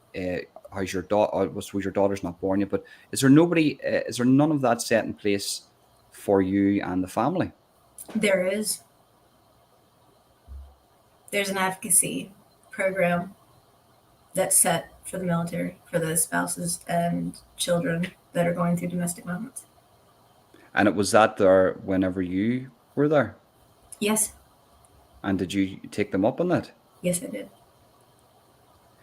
How's your daughter? I suppose your daughter's not born yet, but is there nobody? Is there none of that set in place for you and the family? There is. There's an advocacy program that's set for the military, for the spouses and children that are going through domestic violence. And it was that there whenever you were there, Yes, and did you take them up on that? yes, I did.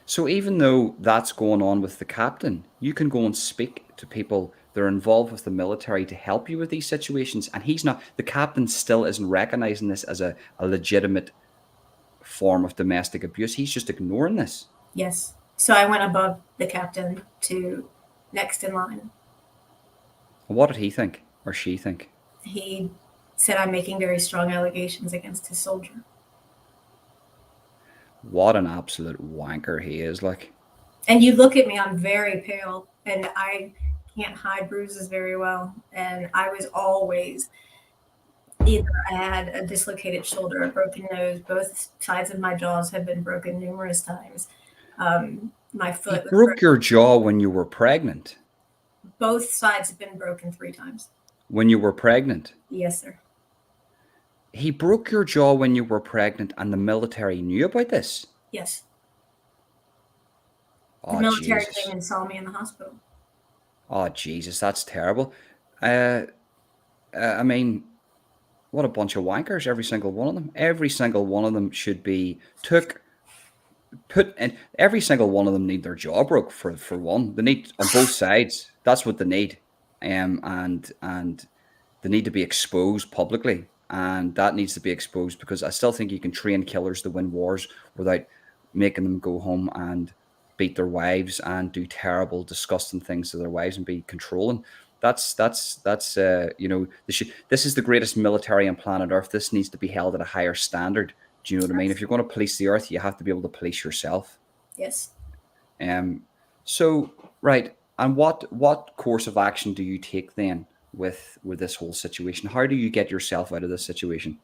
So even though that's going on with the captain, you can go and speak to people that are involved with the military to help you with these situations. And the captain still isn't recognizing this as a legitimate form of domestic abuse. He's just ignoring this. Yes. So I went above the captain to next in line. What did he think or she think? He said I'm making very strong allegations against his soldier. What an absolute wanker he is. Like, And you look at me, I'm very pale and I can't hide bruises very well. And I was always either I had a dislocated shoulder, a broken nose, both sides of my jaws have been broken numerous times. My he foot was broke broken. your jaw when you were pregnant. Both sides have been broken 3 times. When you were pregnant. Yes, sir. He broke your jaw when you were pregnant, and the military knew about this. Yes. The Oh, military Jesus. came and saw me in the hospital. Oh, Jesus, that's terrible. Uh, I mean, what a bunch of wankers, every single one of them. Every single one of them should be put in. Every single one of them need their jaw broke for one. They need on both sides. That's what they need. And they need to be exposed publicly. And that needs to be exposed because I still think you can train killers to win wars without making them go home and beat their wives and do terrible, disgusting things to their wives and be controlling. This is the greatest military on planet Earth. This needs to be held at a higher standard. Do you know what I mean? If you're going to police the earth, you have to be able to police yourself. Yes. Um. So right, and what course of action do you take then with this whole situation? How do you get yourself out of this situation?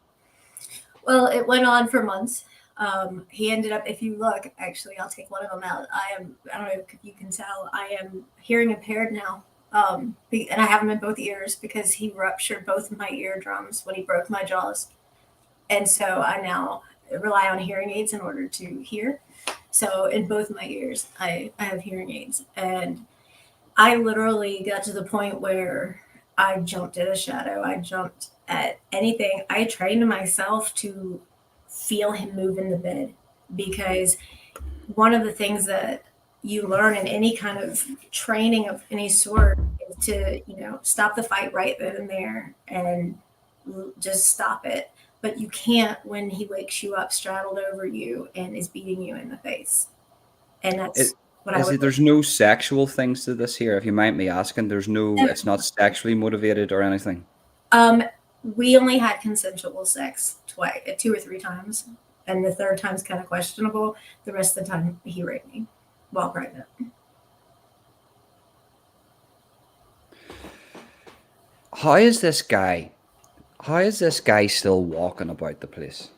Well, it went on for months. He ended up, if you look, actually, I'll take one of them out. I don't know if you can tell, I am hearing impaired now. And I have them in both ears because he ruptured both of my eardrums when he broke my jaws. And so I now rely on hearing aids in order to hear. So in both my ears, I have hearing aids. And I literally got to the point where I jumped at a shadow. I jumped at anything. I trained myself to feel him move in the bed because one of the things that you learn in any kind of training of any sort is to, stop the fight right then and there and just stop it. But you can't when he wakes you up, straddled over you, and is beating you in the face. And that's what I would. There's no sexual things to this here, if you mind me asking. There's no. It's not sexually motivated or anything. We only had consensual sex twice, 2 or 3 times, and the third time's kind of questionable. The rest of the time, he raped me while pregnant. How is this guy? How is this guy still walking about the place?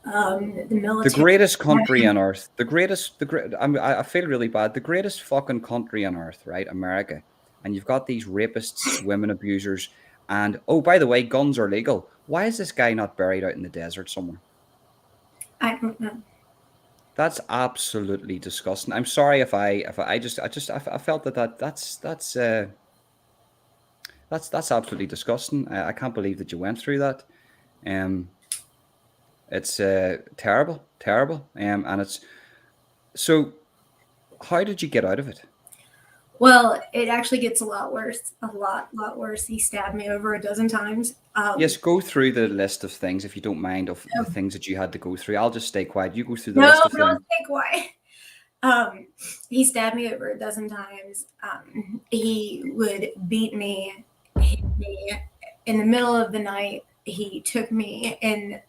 The The military. greatest country on earth, I feel really bad. The greatest fucking country on earth, right? America. And you've got these rapists, women abusers, and oh, by the way, guns are legal. Why is this guy not buried out in the desert somewhere? I don't know. That's absolutely disgusting. I'm sorry if I felt that's absolutely disgusting. I can't believe that you went through that. Um, it's terrible, terrible. And it's so. How did you get out of it? Well, it actually gets a lot worse. A lot worse. He stabbed me over a dozen times. Yes, go through the list of things if you don't mind of the things that you had to go through. I'll just stay quiet. You go through the No, list of things. don't stay quiet. He stabbed me over a dozen times. He would beat me, hit me in the middle of the night. He took me in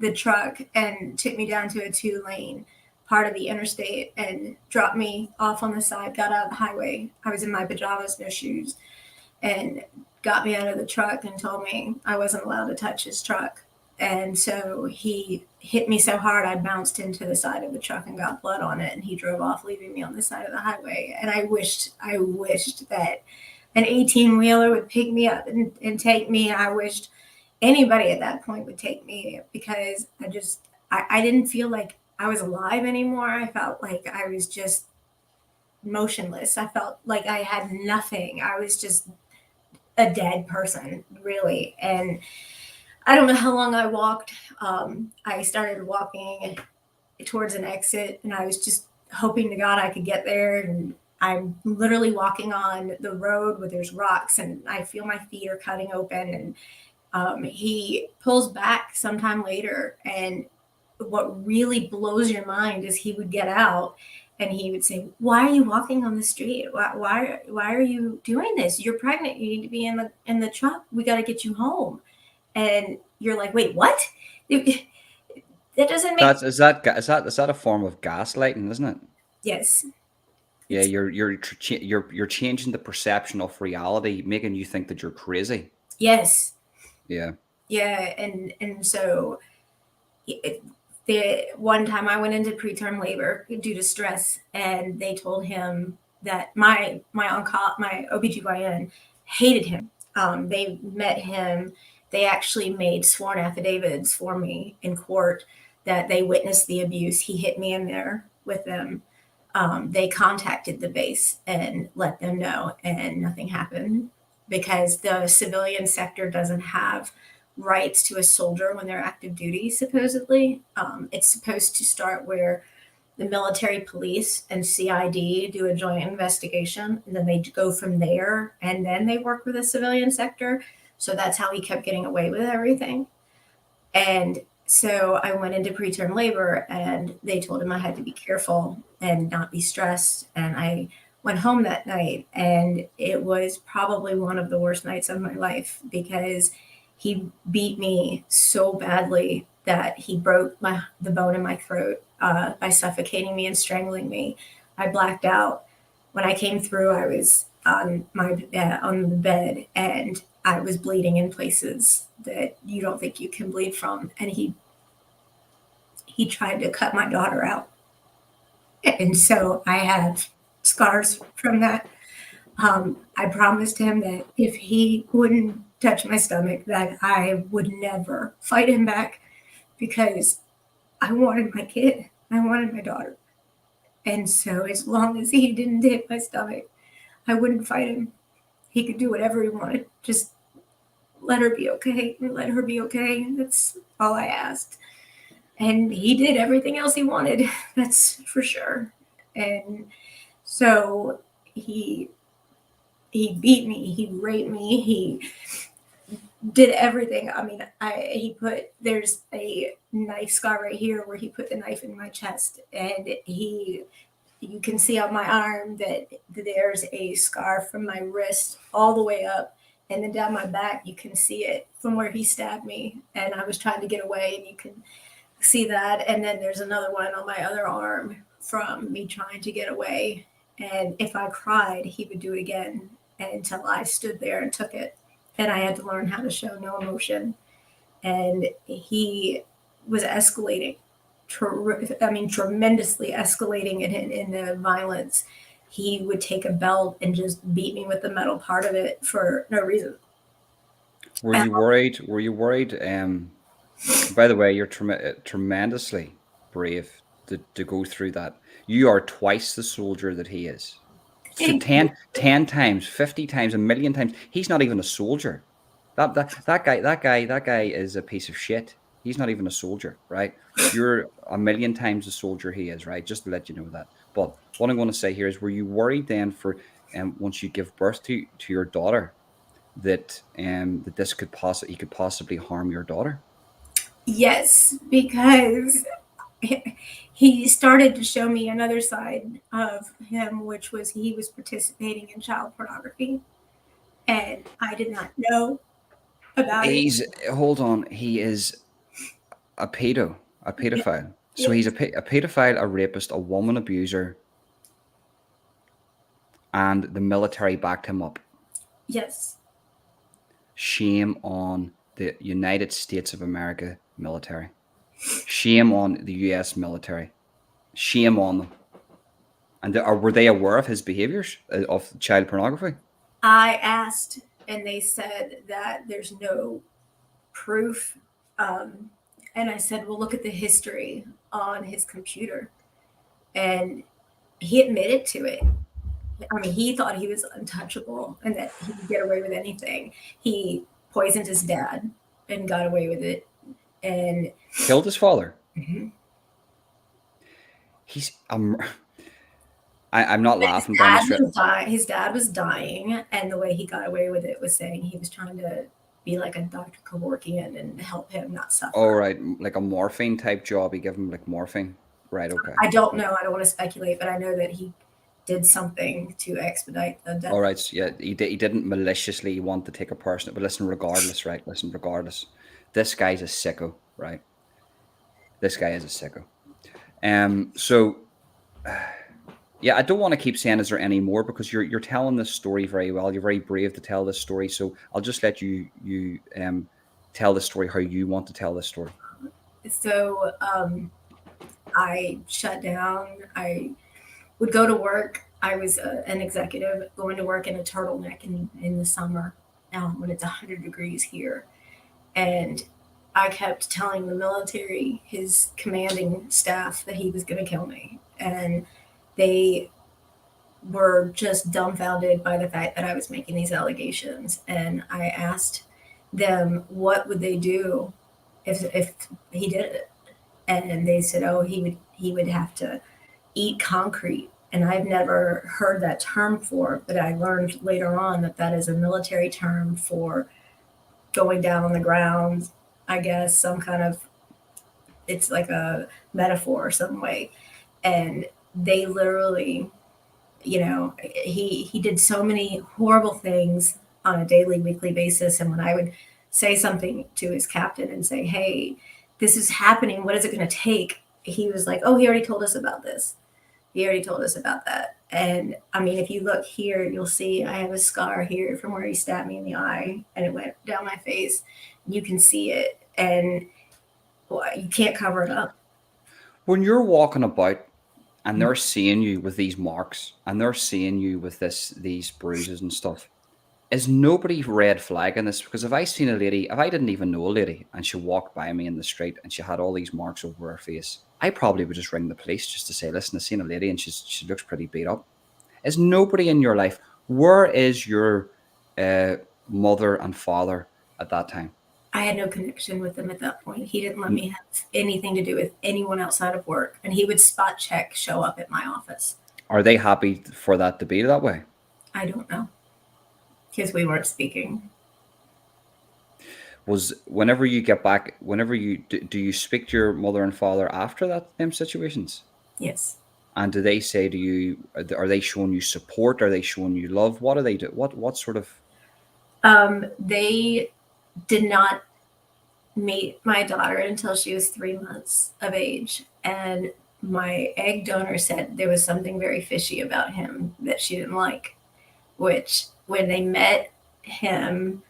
the truck and took me down to a 2-lane part of the interstate and dropped me off on the side, got out of the highway. I was in my pajamas, no shoes, and got me out of the truck and told me I wasn't allowed to touch his truck. And so he hit me so hard I bounced into the side of the truck and got blood on it, and he drove off, leaving me on the side of the highway. And I wished that an 18-wheeler would pick me up and take me. I wished anybody at that point would take me, because I didn't feel like I was alive anymore. I felt like I was just motionless. I felt like I had nothing. I was just a dead person, really. And I don't know how long I walked. I started walking towards an exit, and I was just hoping to God I could get there. And I'm literally walking on the road where there's rocks, and I feel my feet are cutting open. And he pulls back sometime later, and what really blows your mind is he would get out and he would say, "Why are you walking on the street? Why are you doing this? You're pregnant. You need to be in the truck. We got to get you home." And you're like, "Wait, what?" That doesn't make That's is that a form of gaslighting, isn't it? yes. Yeah, It's you're changing the perception of reality, making you think that you're crazy. yes. Yeah. Yeah, and so the one time I went into preterm labor due to stress, and they told him that my OBGYN hated him. They met him. They actually made sworn affidavits for me in court that they witnessed the abuse. He hit me in there with them. They contacted the base and let them know, and nothing happened, because the civilian sector doesn't have rights to a soldier when they're active duty, supposedly. It's supposed to start where the military police and CID do a joint investigation, and then they go from there, and then they work with the civilian sector. So that's how he kept getting away with everything. And so I went into preterm labor, and they told him I had to be careful and not be stressed. And I went home that night, and it was probably one of the worst nights of my life, because he beat me so badly that he broke the bone in my throat by suffocating me and strangling me. I blacked out. When I came through, I was on on the bed, and I was bleeding in places that you don't think you can bleed from. And he tried to cut my daughter out, and so I have scars from that. I promised him that if he wouldn't touch my stomach, that I would never fight him back, because I wanted my kid. I wanted my daughter. And so as long as he didn't hit my stomach, I wouldn't fight him. He could do whatever he wanted. Just let her be okay. Let her be okay. That's all I asked. And he did everything else he wanted. That's for sure. And so he beat me, he raped me, he did everything. I mean, there's a knife scar right here where he put the knife in my chest, and you can see on my arm that there's a scar from my wrist all the way up and then down my back, you can see it from where he stabbed me. And I was trying to get away, and you can see that. And then there's another one on my other arm from me trying to get away. And if I cried, he would do it again until I stood there and took it. And I had to learn how to show no emotion. And he was escalating, tremendously escalating in the violence. He would take a belt and just beat me with the metal part of it for no reason. Were you worried? Were you worried? By the way, you're tremendously brave to go through that. You are twice the soldier that he is. So 10 times, 50 times, a million times. He's not even a soldier. That guy is a piece of shit. He's not even a soldier, right? You're a million times the soldier he is, right? Just to let you know that. But what I'm going to say here is, were you worried then for once you give birth to your daughter that that this could possibly harm your daughter? Yes, because he started to show me another side of him, which was he was participating in child pornography, and I did not know about it. Hold on, he is a pedophile. So Yes. he's a pedophile, a rapist, a woman abuser, and the military backed him up. Yes. Shame on the United States of America military. Shame on the US military. Shame on them. And were they aware of his behaviors of child pornography? I asked, and they said that there's no proof. And I said, well, look at the history on his computer. And he admitted to it. I mean, he thought he was untouchable and that he could get away with anything. He poisoned his dad and got away with it. And killed his father. Mhm. He's I'm not laughing, but his dad was dying, and the way he got away with it was saying he was trying to be like a Dr. Kevorkian and help him not suffer. Oh, right, like a morphine type job. He gave him like morphine, right? Okay. I don't know. I don't want to speculate, but I know that he did something to expedite the death. All right, so yeah, he didn't maliciously want to take a person, but listen, regardless, right? Listen, regardless, this guy's a sicko, right? This guy is a sicko. So. Yeah, I don't want to keep saying is there any more, because you're telling this story very well. You're very brave to tell this story. So I'll just let you tell the story how you want to tell this story. So I shut down. I would go to work. I was an executive going to work in a turtleneck in the summer when it's 100 degrees here. And I kept telling the military, his commanding staff, that he was going to kill me. And they were just dumbfounded by the fact that I was making these allegations. And I asked them, what would they do if he did it? And they said, oh, he would have to eat concrete. And I've never heard that term before, but I learned later on that is a military term for going down on the ground, I guess, some kind of, it's like a metaphor some way. And they literally, he did so many horrible things on a daily, weekly basis. And when I would say something to his captain and say, hey, this is happening, what is it going to take? He was like, oh, he already told us about this. He already told us about that. And I mean, if you look here, you'll see I have a scar here from where he stabbed me in the eye, and it went down my face. You can see it, and you can't cover it up. When you're walking about and they're seeing you with these marks and they're seeing you with these bruises and stuff, is nobody red flagging this? Because if I seen a lady, if I didn't even know a lady and she walked by me in the street and she had all these marks over her face, I probably would just ring the police just to say, listen, I've seen a lady and she looks pretty beat up. Is nobody in your life? Where is your mother and father at that time? I had no connection with him at that point. He didn't let me have anything to do with anyone outside of work. And he would spot check, show up at my office. Are they happy for that to be that way? I don't know. Because we weren't speaking. Was whenever you get back, whenever you do you speak to your mother and father after them situations? Yes. And do they say to you, are they showing you support? Are they showing you love? What do they do? What sort of? They did not meet my daughter until she was 3 months of age. And my egg donor said there was something very fishy about him that she didn't like, which when they met him,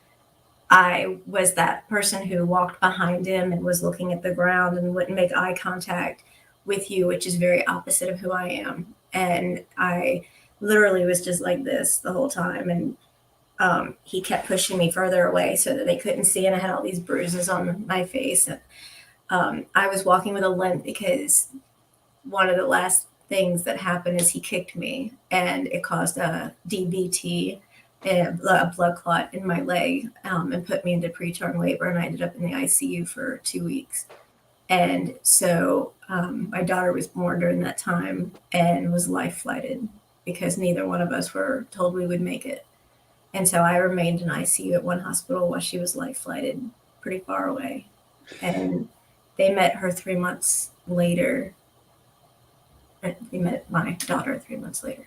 I was that person who walked behind him and was looking at the ground and wouldn't make eye contact with you, which is very opposite of who I am. And I literally was just like this the whole time. And he kept pushing me further away so that they couldn't see. And I had all these bruises on my face. And I was walking with a limp because one of the last things that happened is he kicked me and it caused a DVT, a blood clot in my leg, and put me into preterm labor. And I ended up in the ICU for 2 weeks. And so my daughter was born during that time and was life flighted because neither one of us were told we would make it. And so I remained in ICU at one hospital while she was life flighted pretty far away. And they met her 3 months later. They met my daughter 3 months later.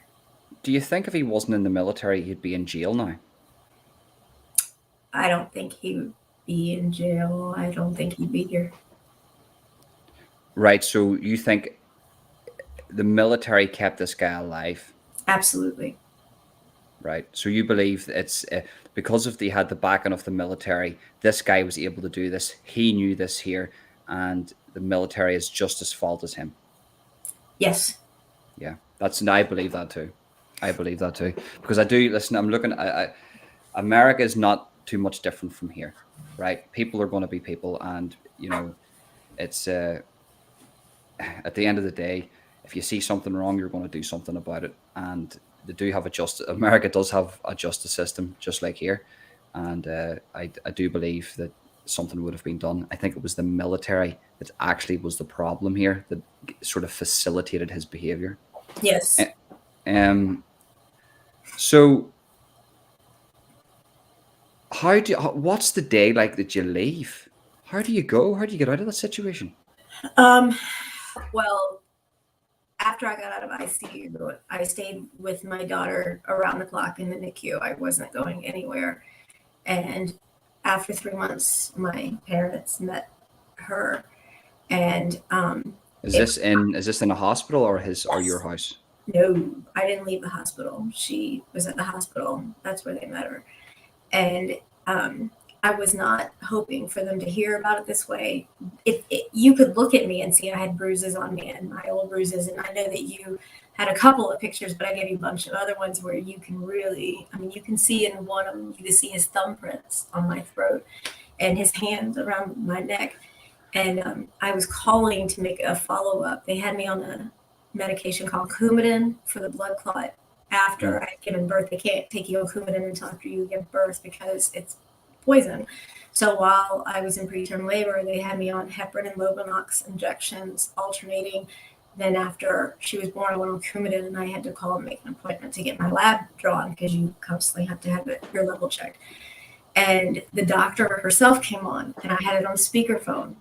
Do you think if he wasn't in the military, he'd be in jail now? I don't think he would be in jail. I don't think he'd be here. Right. So you think the military kept this guy alive? Absolutely. Right. So you believe it's because of he had the backing of the military, this guy was able to do this. He knew this here, and the military is just as fault as him. Yes. Yeah, I believe that too. I believe that too because I do listen. I'm looking. America is not too much different from here, right? People are going to be people, and it's at the end of the day, if you see something wrong, you're going to do something about it, and they do have America does have a justice system just like here, and I do believe that something would have been done. I think it was the military that actually was the problem here that sort of facilitated his behavior. Yes. So what's the day like that you leave? How do you go? How do you get out of that situation? Well, after I got out of ICU, I stayed with my daughter around the clock in the NICU. I wasn't going anywhere. And after 3 months, my parents met her. And is this in a hospital or your house? No, I didn't leave the hospital. She was at the hospital. That's where they met her. And I was not hoping for them to hear about it this way. You could look at me and see I had bruises on me and my old bruises. And I know that you had a couple of pictures, but I gave you a bunch of other ones where you can really, you can see in one of them, you can see his thumbprints on my throat and his hands around my neck. And I was calling to make a follow-up. They had me on a medication called Coumadin for the blood clot. After I'd given birth, they can't take you on Coumadin until after you give birth because it's poison. So while I was in preterm labor, they had me on heparin and Lovenox injections alternating. Then after she was born, I went on Coumadin, and I had to call and make an appointment to get my lab drawn because you constantly have to have your level checked. And the doctor herself came on, and I had it on speakerphone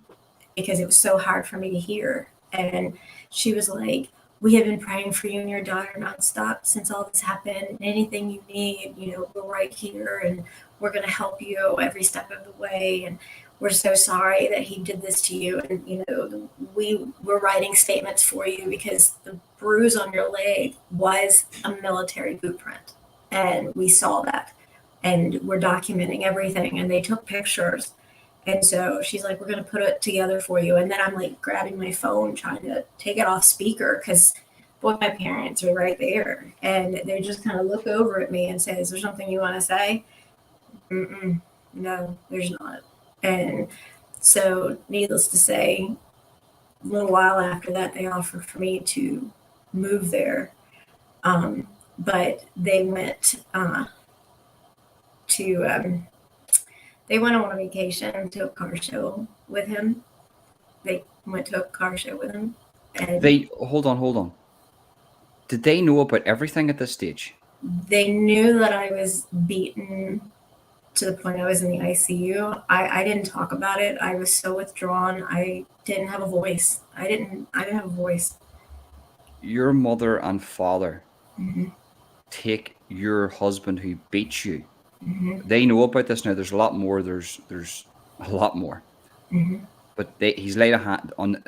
because it was so hard for me to hear. And she was like, "We have been praying for you and your daughter nonstop since all this happened. Anything you need, we're right here, and we're going to help you every step of the way. And we're so sorry that he did this to you. And, we were writing statements for you because the bruise on your leg was a military boot print. And we saw that. And we're documenting everything. And they took pictures. And so she's like, we're going to put it together for you." And then I'm like grabbing my phone, trying to take it off speaker because both my parents are right there. And they just kind of look over at me and say, "Is there something you want to say?" No, there's not. And so needless to say, a little while after that, they offered for me to move there. But they went they went on a vacation to a car show with him. They went to a car show with him. And hold on. Did they know about everything at this stage? They knew that I was beaten to the point I was in the ICU. I didn't talk about it. I was so withdrawn. I didn't have a voice. I didn't have a voice. Your mother and father take your husband who beat you Mm-hmm. They know about this now. There's a lot more. There's a lot more. Mm-hmm. But he's laid a hand on,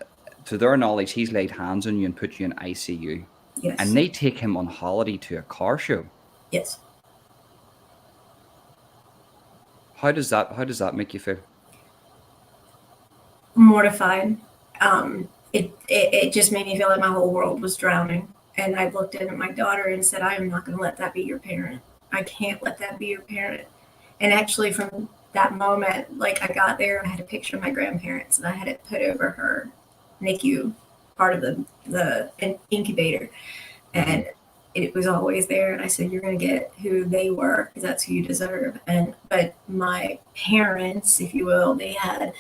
to their knowledge, he's laid hands on you and put you in ICU. And Yes. they take him on holiday to a car show. Yes. How does that make you feel? Mortified. It just made me feel like my whole world was drowning. And I looked at my daughter and said, I am not going to let that be your parent. I can't let that be your parent. And actually, from that moment, like I got there, I had a picture of my grandparents and I had it put over her NICU part of the incubator. And it was always there. And I said, you're going to get who they were because that's who you deserve. But my parents, if you will, they had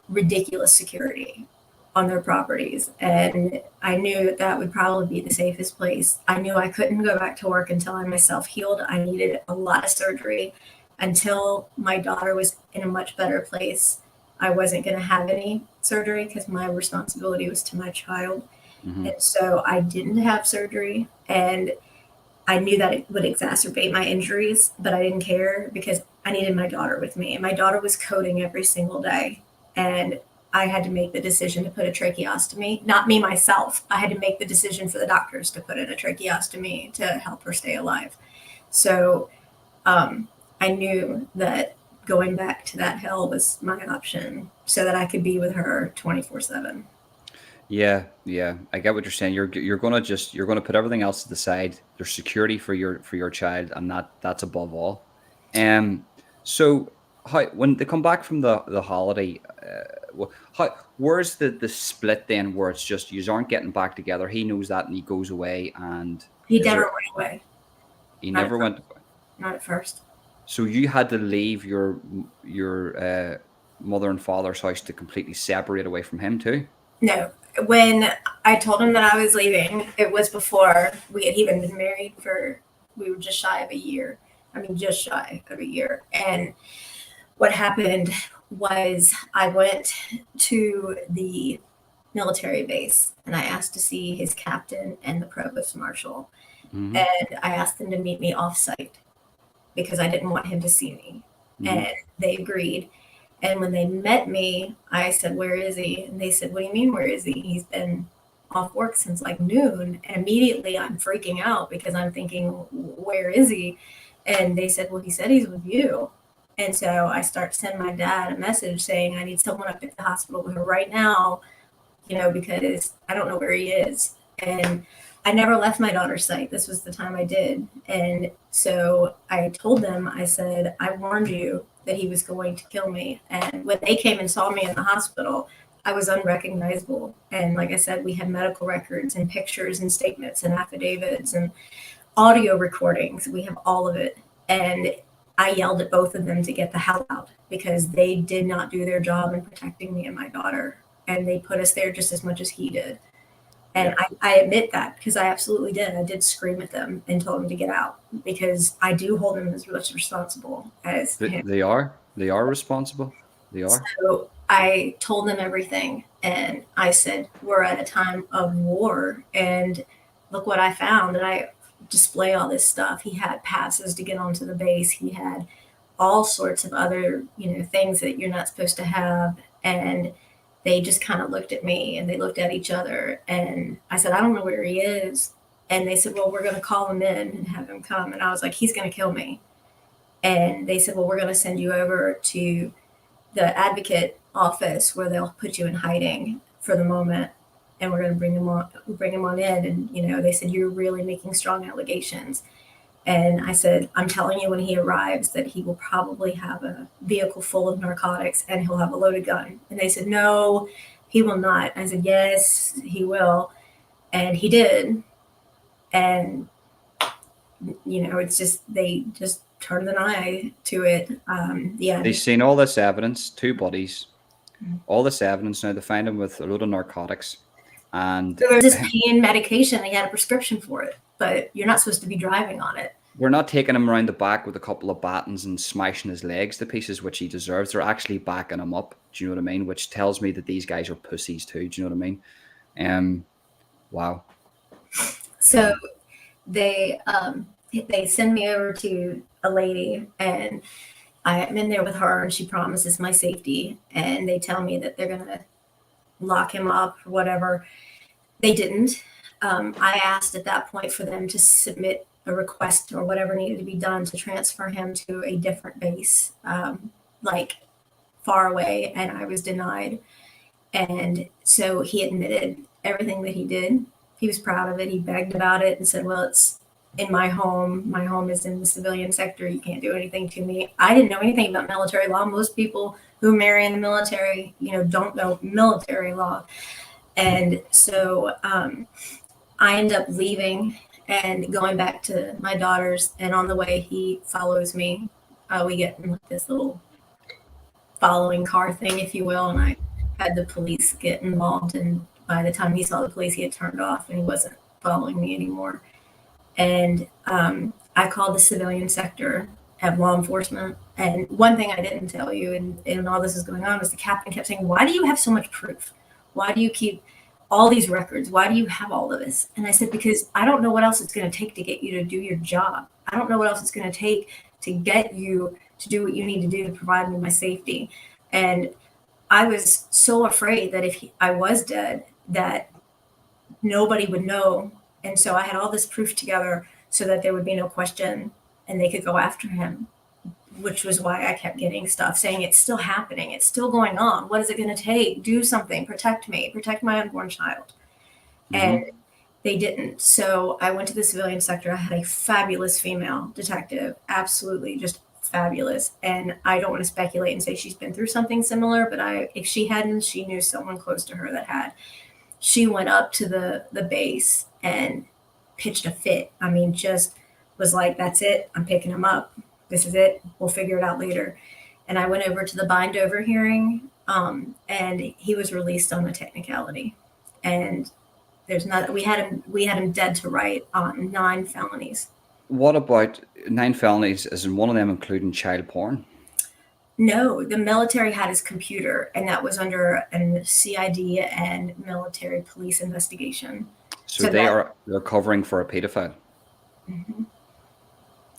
ridiculous security on their properties. And I knew that would probably be the safest place. I knew I couldn't go back to work until I myself healed. I needed a lot of surgery. Until my daughter was in a much better place, I wasn't going to have any surgery because my responsibility was to my child. Mm-hmm. And so I didn't have surgery. And I knew that it would exacerbate my injuries, but I didn't care because I needed my daughter with me. And my daughter was coding every single day. And I had to make the decision to put a tracheostomy, not me myself. I had to make the decision for the doctors to put in a tracheostomy to help her stay alive. So I knew that going back to that hell was my option so that I could be with her 24/7. Yeah, I get what you're saying. You're gonna put everything else to the side. There's security for your child, and that's above all. So how when they come back from the holiday, where's the split then? Where it's just you aren't getting back together. He knows that, and he goes away. And He is never there? went away. He Not never at went. Not at first. So you had to leave your mother and father's house to completely separate away from him too. No. When I told him that I was leaving, it was before we had even been married we were just shy of a year. I mean, just shy of a year. And what happened was I went to the military base and I asked to see his captain and the provost marshal. Mm-hmm. And I asked them to meet me off-site because I didn't want him to see me. Mm-hmm. And they agreed. And when they met me, I said, where is he? And they said, what do you mean, where is he? He's been off work since like noon. And immediately I'm freaking out because I'm thinking, where is he? And they said, well, he said he's with you. And so I start to send my dad a message saying, I need someone up at the hospital with her right now, because I don't know where he is. And I never left my daughter's sight. This was the time I did. And so I told them, I said, I warned you that he was going to kill me. And when they came and saw me in the hospital, I was unrecognizable. And like I said, we had medical records and pictures and statements and affidavits and audio recordings. We have all of it. And I yelled at both of them to get the hell out because they did not do their job in protecting me and my daughter. And they put us there just as much as he did. And I admit that because I absolutely did. I did scream at them and told them to get out because I do hold them as much responsible as him. They are responsible. They are. So I told them everything. And I said, we're at a time of war. And look what I found. And I display all this stuff. He had passes to get onto the base. He had all sorts of other, things that you're not supposed to have. And they just kind of looked at me and they looked at each other. And I said, I don't know where he is. And they said, well, we're going to call him in and have him come. And I was like, he's going to kill me. And they said, well, we're going to send you over to the advocate office where they'll put you in hiding for the moment. And we're going to bring him on in. And, they said, you're really making strong allegations. And I said, I'm telling you when he arrives that he will probably have a vehicle full of narcotics and he'll have a loaded gun. And they said, no, he will not. I said, yes, he will. And he did. And, it's just, they just turned an eye to it. They've seen all this evidence, two bodies, all this evidence. Now they find him with a load of narcotics. And so there's this pain medication. He had a prescription for it, but you're not supposed to be driving on it. We're not taking him around the back with a couple of batons and smashing his legs to pieces, which he deserves. They're actually backing him up. Do you know what I mean? Which tells me that these guys are pussies too. Do you know what I mean? Wow. So they, they send me over to a lady, and I'm in there with her, and she promises my safety, and they tell me that they're going to lock him up or whatever. They didn't. I asked at that point for them to submit a request or whatever needed to be done to transfer him to a different base, like far away, and I was denied. And so he admitted everything that he did. He was proud of it. He begged about it and said, well, it's in my home. My home is in the civilian sector. You can't do anything to me. I didn't know anything about military law. Most people who marry in the military, don't know military law. And so I end up leaving and going back to my daughter's. And on the way, he follows me. We get in this little following car thing, if you will. And I had the police get involved. And by the time he saw the police, he had turned off and he wasn't following me anymore. And I called the civilian sector at law enforcement. And one thing I didn't tell you, and all this is going on, was the captain kept saying, why do you have so much proof? Why do you keep all these records? Why do you have all of this? And I said, because I don't know what else it's going to take to get you to do your job. I don't know what else it's going to take to get you to do what you need to do to provide me my safety. And I was so afraid that if I was dead, that nobody would know. And so I had all this proof together so that there would be no question and they could go after him, which was why I kept getting stuff saying it's still happening. It's still going on. What is it going to take? Do something. Protect me. Protect my unborn child. Mm-hmm. And they didn't. So I went to the civilian sector. I had a fabulous female detective, absolutely just fabulous. And I don't want to speculate and say she's been through something similar, but if she hadn't, she knew someone close to her that had. She went up to the base and pitched a fit. I mean, just was like, that's it. I'm picking him up. This is it. We'll figure it out later. And I went over to the bind over hearing, and he was released on a technicality. And we had him dead to right on 9 felonies. What about 9 felonies? Is in one of them including child porn? No, the military had his computer, and that was under a CID and military police investigation. So they're covering for a pedophile. Mm-hmm.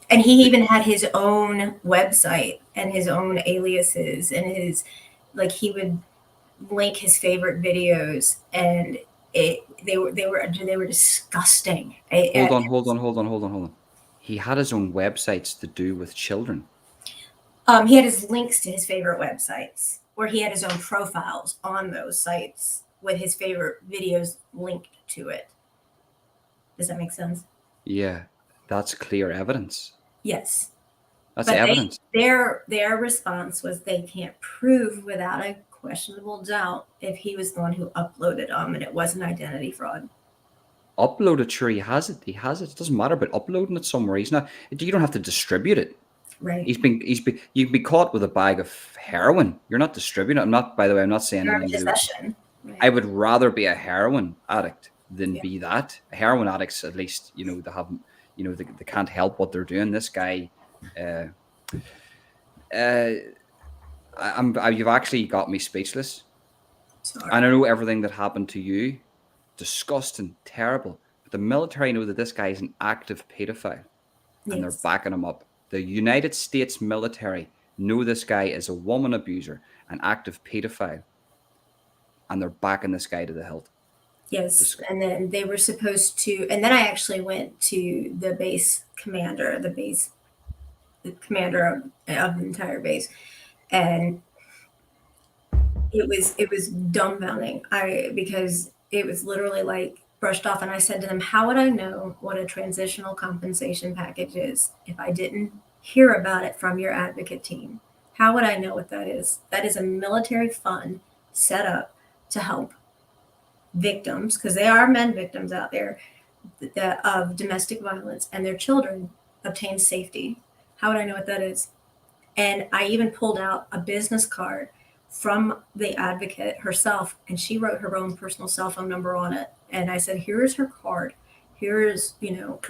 And he even had his own website and his own aliases, and he would link his favorite videos, and they were disgusting. Hold on. He had his own websites to do with children. He had his links to his favorite websites, where he had his own profiles on those sites with his favorite videos linked to it. Does that make sense? Yeah, that's clear evidence. Yes. That's evidence. Their response was they can't prove without a questionable doubt if he was the one who uploaded them and it wasn't identity fraud. Uploaded, sure, he has it. It doesn't matter about uploading it somewhere. You don't have to distribute it. Right. You'd be caught with a bag of heroin. You're not distributing it. By the way, I'm not saying anything. Right. I would rather be a heroin addict than be that. Heroin addicts, at least, they have, they can't help what they're doing. This guy, you've actually got me speechless. Sorry. And I know everything that happened to you, disgusting, terrible. But the military know that this guy is an active pedophile, and they're backing him up. The United States military know this guy is a woman abuser, an active pedophile, and they're backing this guy to the hilt. Yes, and then they were supposed to, and then I actually went to the base commander, the commander of the entire base, and it was dumbfounding. Because it was literally like brushed off, and I said to them, how would I know what a transitional compensation package is if I didn't hear about it from your advocate team? How would I know what that is? That is a military fund set up to help victims, because there are men victims out there of domestic violence, and their children obtain safety. How would I know what that is? And I even pulled out a business card from the advocate herself, and she wrote her own personal cell phone number on it. And I said, here is her card. Here is,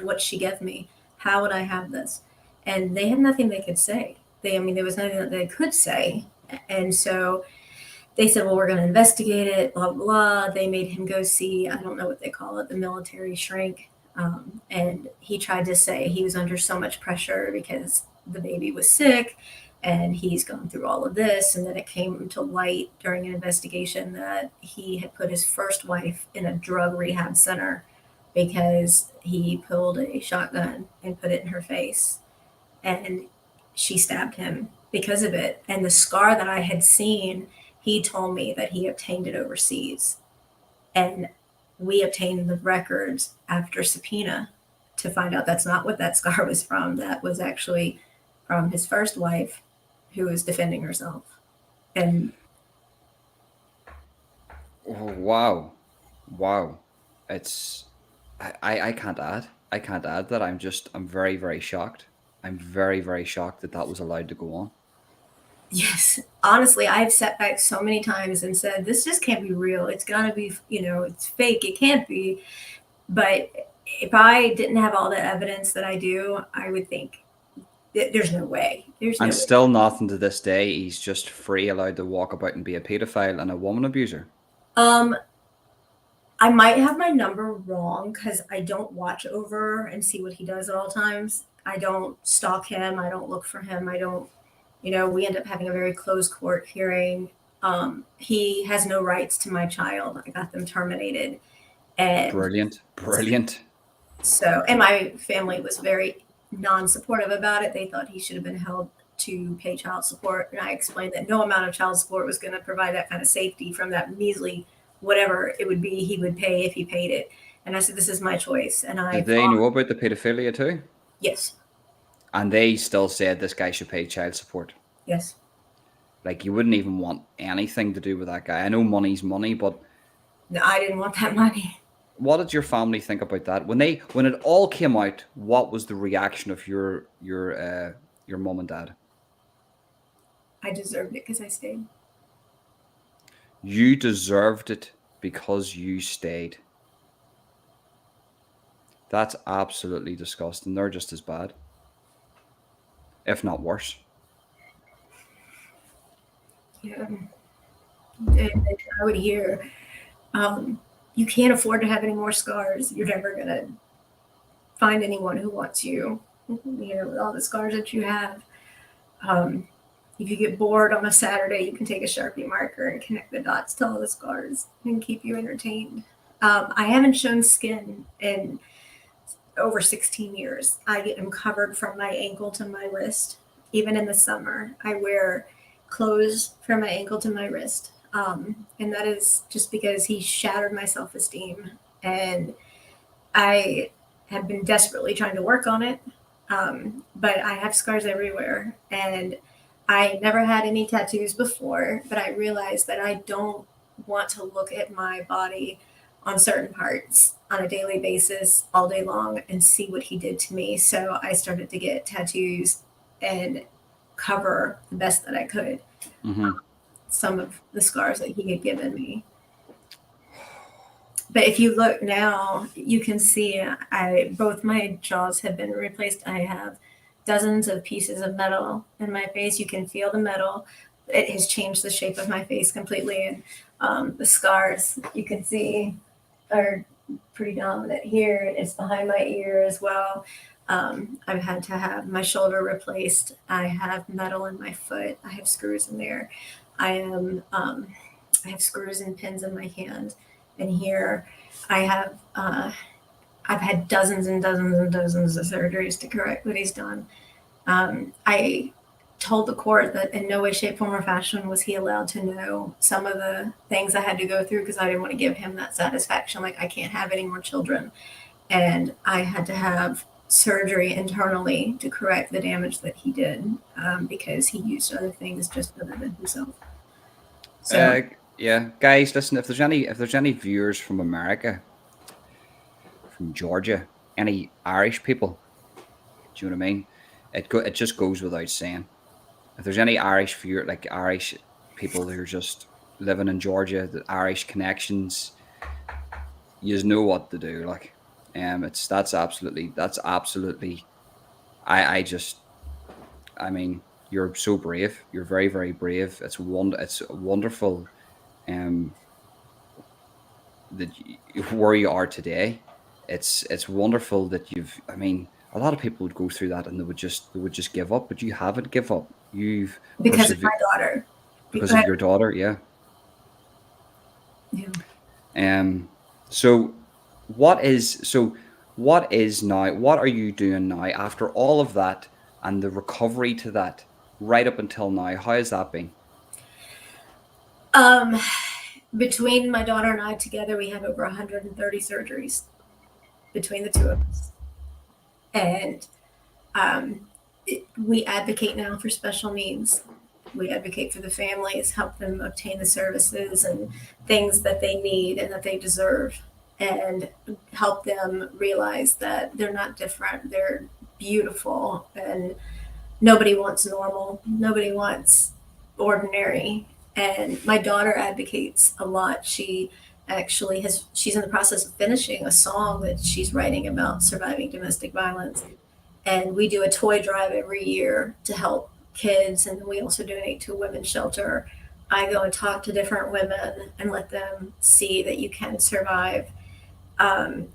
what she gave me. How would I have this? And they had nothing they could say. There was nothing that they could say. And so they said, well, we're going to investigate it, blah, blah, blah. They made him go see, I don't know what they call it, the military shrink. And he tried to say he was under so much pressure because the baby was sick and he's gone through all of this. And then it came to light during an investigation that he had put his first wife in a drug rehab center because he pulled a shotgun and put it in her face. And she stabbed him because of it. And the scar that I had seen, he told me that he obtained it overseas. And we obtained the records after subpoena to find out that's not what that scar was from. That was actually from his first wife who was defending herself. And Oh, wow, wow. It's I can't add. I can't add that. I'm very very shocked. I'm very very shocked that that was allowed to go on. yes, honestly, I've sat back so many times and said, this just can't be real. It's got to be, it's fake. It can't be. But if I didn't have all the evidence that I do, I would think there's no way. There's no And way. still nothing to this day. He's just free, allowed to walk about and be a pedophile and a woman abuser. Um, I might have my number wrong because I don't watch over and see what he does at all times. I don't stalk him. I don't look for him. I don't, we end up having a very closed court hearing. He has no rights to my child. I got them terminated. And Brilliant, brilliant. so, and my family was very non-supportive about it. They thought he should have been held to pay child support. And I explained that no amount of child support was going to provide that kind of safety from that measly whatever it would be he would pay if he paid it. And I said, this is my choice. And I Did they fought. know about the pedophilia too? Yes, And they still said this guy should pay child support. yes. Like you wouldn't even want anything to do with that guy. I know money's money, but No, I didn't want that money. what did your family think about that when it all came out? What was the reaction of your mom and dad? I deserved it because I stayed. You deserved it because you stayed. That's absolutely disgusting. They're just as bad, if not worse. Yeah. And I would hear, you can't afford to have any more scars. You're never going to find anyone who wants you, with all the scars that you have. If you get bored on a Saturday, you can take a Sharpie marker and connect the dots to all the scars and keep you entertained. I haven't shown skin in over 16 years. I am covered from my ankle to my wrist. Even in the summer, I wear clothes from my ankle to my wrist. And that is just because he shattered my self-esteem. And I have been desperately trying to work on it. But I have scars everywhere. And I never had any tattoos before, but I realized that I don't want to look at my body on certain parts on a daily basis all day long and see what he did to me. So I started to get tattoos and cover the best that I could some of the scars that he had given me. But if you look now, you can see both my jaws have been replaced. I have dozens of pieces of metal in my face. You can feel the metal. It has changed the shape of my face completely. And the scars you can see are pretty dominant here. It's behind my ear as well. I've had to have my shoulder replaced. I have metal in my foot. I have screws in there. I have screws and pins in my hand. And here I have, I've had dozens and dozens and dozens of surgeries to correct what he's done. I told the court that in no way, shape, form, or fashion was he allowed to know some of the things I had to go through because I didn't want to give him that satisfaction. Like, I can't have any more children. And I had to have surgery internally to correct the damage that he did because he used other things just other than himself. So, Yeah, guys, listen. If there's any viewers from America, from Georgia, any Irish people, do you know what I mean? It just goes without saying. If there's any Irish like Irish people who are just living in Georgia, the Irish connections, you know what to do. Like, that's absolutely. I mean, you're so brave. You're very, very brave. It's wonderful, that where you are today. it's wonderful that you've. I mean, a lot of people would go through that and they would just give up, but you haven't give up. You've because of persevered my daughter. because of Because, your daughter. Yeah. yeah. Um. So, what is now? What are you doing now after all of that and the recovery to that, right up until now? How has that been? Um, between my daughter and I together, we have over 130 surgeries between the two of us. And we advocate now for special needs. We advocate for the families, help them obtain the services and things that they need and that they deserve, and help them realize that they're not different. They're beautiful, and nobody wants normal. Nobody wants ordinary. And my daughter advocates a lot. She's in the process of finishing a song that she's writing about surviving domestic violence, and we do a toy drive every year to help kids, and we also donate to a women's shelter. I go and talk to different women and let them see that you can survive. um,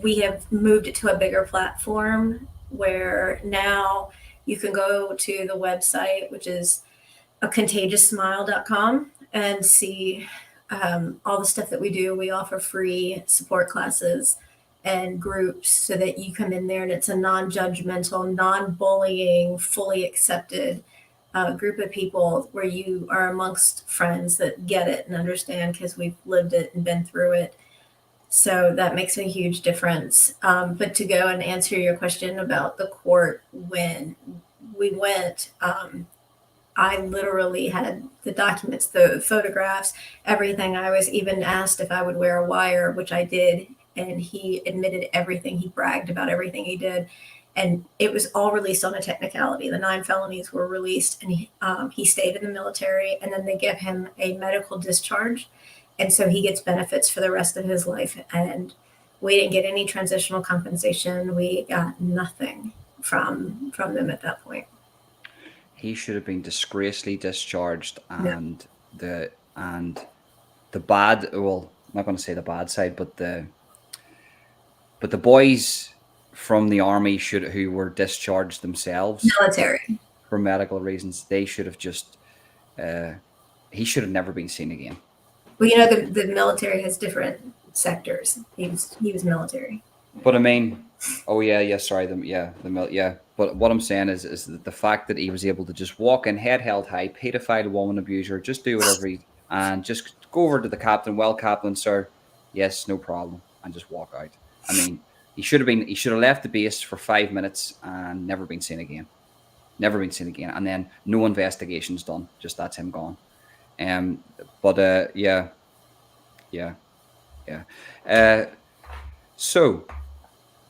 we have moved it to a bigger platform where now you can go to the website, which is a contagiousmile.com, and see all the stuff that we do. We offer free support classes and groups so that you come in there and it's a non judgmental, non bullying, fully accepted group of people where you are amongst friends that get it and understand because we've lived it and been through it. So that makes a huge difference. But to go and answer your question about the court, when we went, I literally had the documents, the photographs, everything. I was even asked if I would wear a wire, which I did. And he admitted everything. He bragged about everything he did. And it was all released on a technicality. The 9 felonies were released, and he stayed in the military. And then they give him a medical discharge. And so he gets benefits for the rest of his life. And we didn't get any transitional compensation. We got nothing from them at that point. He should have been disgracefully discharged, No. and the bad. Well, I'm not going to say the bad side, but the boys from the army should who were discharged themselves Military. for medical reasons. They should have just. He should have never been seen again. Well, you know, the military has different sectors. He was military. But I mean, oh yeah, sorry, yeah. But what I'm saying is that the fact that he was able to just walk in, head held high, pedophile, woman abuser, just do whatever and just go over to the captain. Well, captain, sir, yes, no problem, and just walk out. I mean, he should have left the base for 5 minutes and never been seen again. Never been seen again, and then no investigations done. Just that's him gone. But yeah. So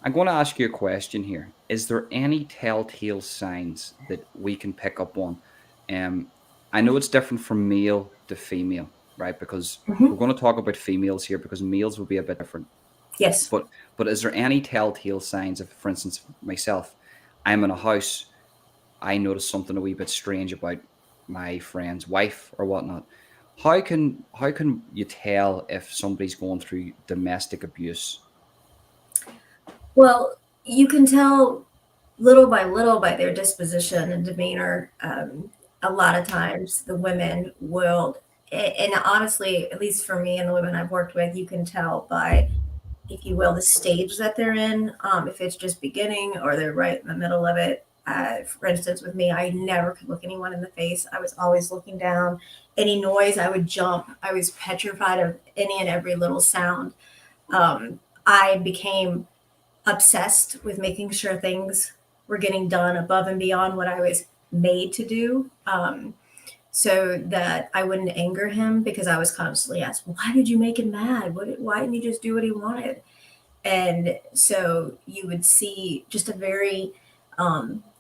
I'm going to ask you a question here. Is there any telltale signs that we can pick up on? I know it's different from male to female, right? Because we're going to talk about females here because males will be a bit different. Yes. But is there any telltale signs of, for instance, myself, I'm in a house, I notice something a wee bit strange about my friend's wife or whatnot. How can you tell if somebody's going through domestic abuse? Well, you can tell little by little by their disposition and demeanor. A lot of times, the women will, and honestly, at least for me and the women I've worked with, you can tell by, if you will, the stage that they're in. If it's just beginning or they're right in the middle of it. For instance, with me, I never could look anyone in the face. I was always looking down. Any noise, I would jump. I was petrified of any and every little sound. I became obsessed with making sure things were getting done above and beyond what I was made to do. So that I wouldn't anger him, because I was constantly asked, why did you make him mad? Why didn't you just do what he wanted? And so you would see just a very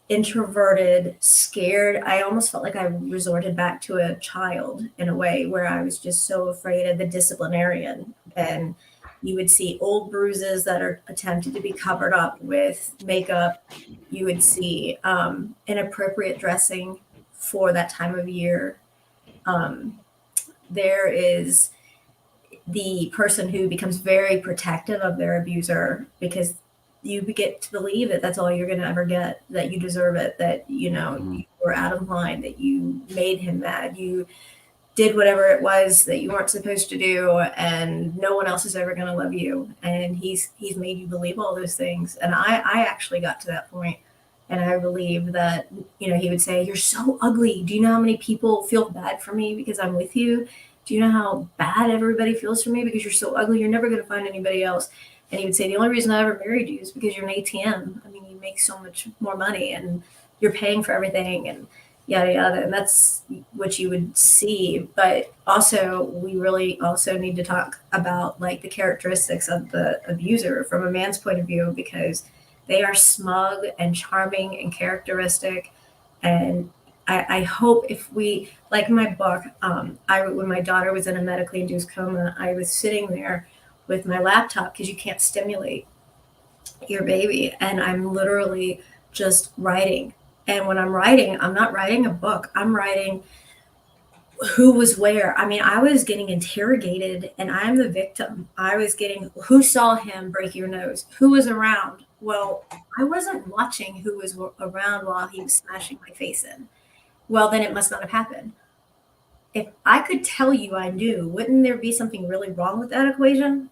introverted, scared. I almost felt like I resorted back to a child in a way, where I was just so afraid of the disciplinarian. And you would see old bruises that are attempted to be covered up with makeup. You would see inappropriate dressing for that time of year. There is the person who becomes very protective of their abuser because you get to believe that that's all you're going to ever get, that you deserve it, that, you know, you were out of line, that you made him mad, you did whatever it was that you weren't supposed to do, and no one else is ever going to love you. And he's made you believe all those things. And I actually got to that point, and I believe that, you know, he would say, "You're so ugly. Do you know how many people feel bad for me because I'm with you? Do you know how bad everybody feels for me because you're so ugly? You're never going to find anybody else." And he would say, "The only reason I ever married you is because you're an ATM. I mean, you make so much more money and you're paying for everything, and yada yada." And that's what you would see. But also, we really also need to talk about like the characteristics of the abuser from a man's point of view, because they are smug and charming and characteristic. And I hope if we, like in my book, when my daughter was in a medically induced coma, I was sitting there with my laptop because you can't stimulate your baby, and I'm literally just writing. And when I'm writing, I'm not writing a book. I'm writing who was where. I mean, I was getting interrogated and I'm the victim. I was getting, who saw him break your nose? Who was around? Well, I wasn't watching who was around while he was smashing my face in. Well, then it must not have happened. If I could tell you I knew, wouldn't there be something really wrong with that equation?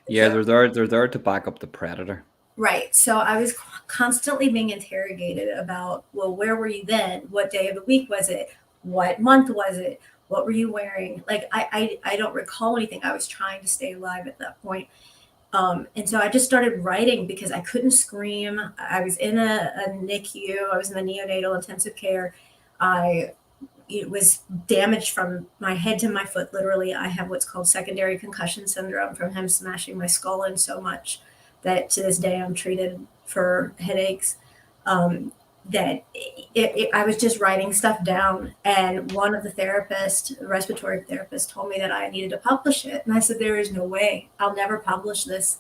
Yeah, they're there to back up the predator. Right. So I was constantly being interrogated about, well, where were you then? What day of the week was it? What month was it? What were you wearing? Like, I don't recall anything. I was trying to stay alive at that point. And so I just started writing because I couldn't scream. I was in a NICU. I was in the neonatal intensive care. It was damaged from my head to my foot. Literally, I have what's called secondary concussion syndrome from him smashing my skull in so much that to this day I'm treated for headaches. I was just writing stuff down. And one of the therapists, the respiratory therapist, told me that I needed to publish it. And I said, there is no way. I'll never publish this.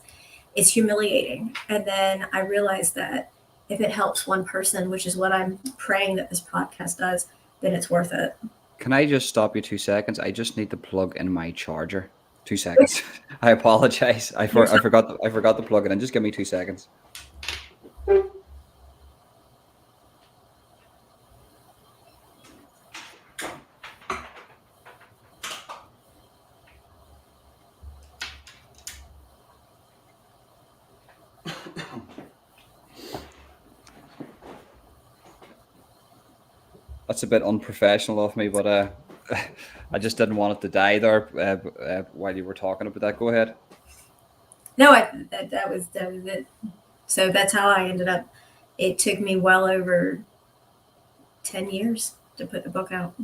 It's humiliating. And then I realized that if it helps one person, which is what I'm praying that this podcast does, then it's worth it. Can I just stop you 2 seconds? I just need to plug in my charger. 2 seconds. I apologize. I forgot to plug it in. Just give me 2 seconds. That's a bit unprofessional of me, but I just didn't want it to die there while you were talking about that. Go ahead. No, that was it. So that's how I ended up. It took me well over 10 years to put the book out.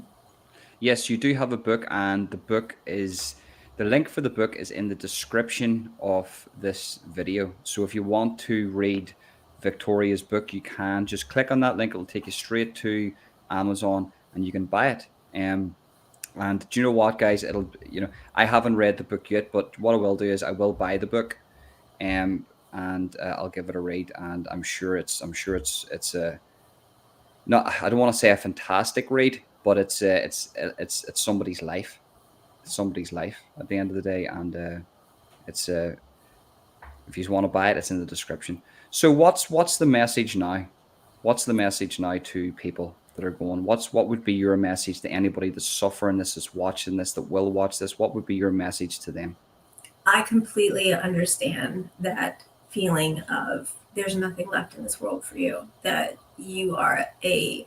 Yes, you do have a book, and the link for the book is in the description of this video. So if you want to read Victoria's book, you can just click on that link. It'll take you straight to Amazon, and you can buy it. And do you know what, guys? I haven't read the book yet, but what I will do is I will buy the book, and I'll give it a read. And I'm sure it's a not. I don't want to say a fantastic read, but it's somebody's life. It's somebody's life at the end of the day, and it's if you want to buy it, it's in the description. So what's the message now? What's the message now to people that are going? What would be your message to anybody that's suffering this, is watching this, that will watch this? What would be your message to them? I completely understand that feeling of there's nothing left in this world for you, that you are a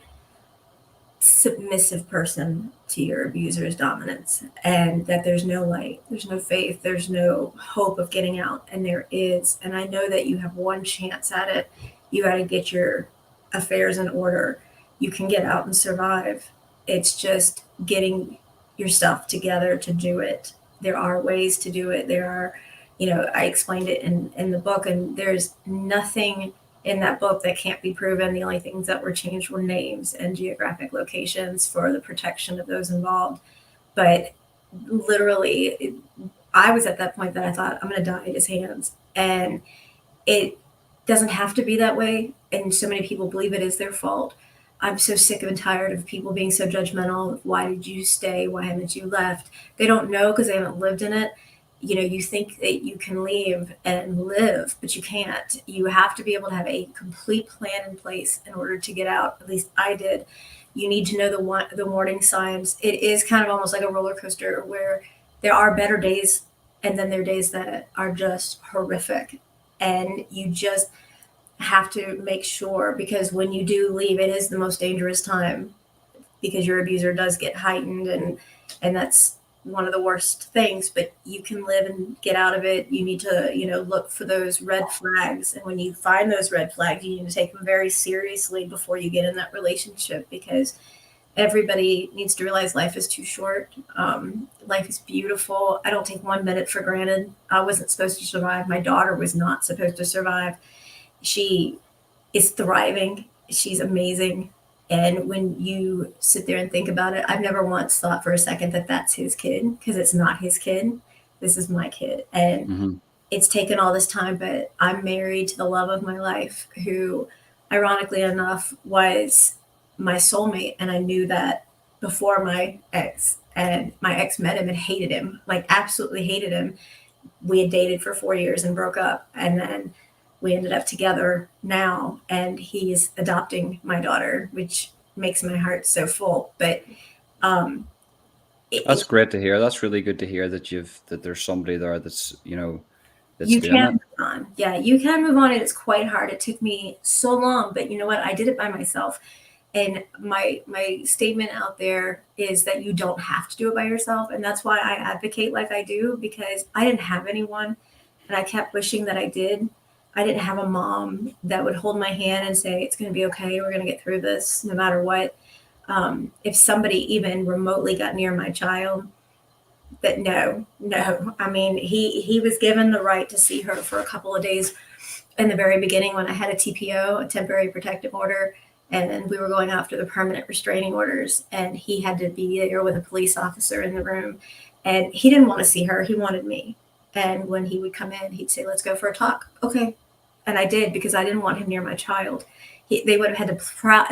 submissive person to your abuser's dominance, and that there's no light, there's no faith, there's no hope of getting out. And there is. And I know that you have one chance at it. You got to get your affairs in order. You can get out and survive. It's just getting yourself together to do it. There are ways to do it. There are, I explained it in the book, and there's nothing in that book that can't be proven. The only things that were changed were names and geographic locations for the protection of those involved. But literally, I was at that point that I thought, I'm going to die at his hands. And it doesn't have to be that way. And so many people believe it is their fault. I'm so sick and tired of people being so judgmental. Why did you stay? Why haven't you left? They don't know because they haven't lived in it. you think that you can leave and live, but you can't. You have to be able to have a complete plan in place in order to get out. At least I did. You need to know the warning signs. It is kind of almost like a roller coaster where there are better days, and then there are days that are just horrific, and you just have to make sure, because when you do leave, it is the most dangerous time, because your abuser does get heightened, and that's one of the worst things. But you can live and get out of it. You need to look for those red flags, and when you find those red flags, you need to take them very seriously before you get in that relationship, because everybody needs to realize life is too short. Life is beautiful. I don't take 1 minute for granted. I wasn't supposed to survive. My daughter was not supposed to survive. She is thriving. She's amazing. And when you sit there and think about it, I've never once thought for a second that that's his kid, because it's not his kid. This is my kid. And Mm-hmm. it's taken all this time, but I'm married to the love of my life, who, ironically enough, was my soulmate. And I knew that before my ex. And my ex met him and hated him, like absolutely hated him. We had dated for 4 years and broke up. And then we ended up together now, and he's adopting my daughter, which makes my heart so full. But um, That's great to hear. That's really good to hear that there's somebody there that's that's you doing can it. move on. Yeah, you can move on. And it's quite hard. It took me so long, but you know what? I did it by myself. And my statement out there is that you don't have to do it by yourself. And that's why I advocate like I do, because I didn't have anyone, and I kept wishing that I did. I didn't have a mom that would hold my hand and say, it's going to be okay. We're going to get through this no matter what. If somebody even remotely got near my child, but no. I mean, he was given the right to see her for a couple of days in the very beginning, when I had a TPO, a temporary protective order, and we were going after the permanent restraining orders, and he had to be there with a police officer in the room, and he didn't want to see her. He wanted me. And when he would come in, he'd say, let's go for a talk. Okay. And I did, because I didn't want him near my child. They would have had to pry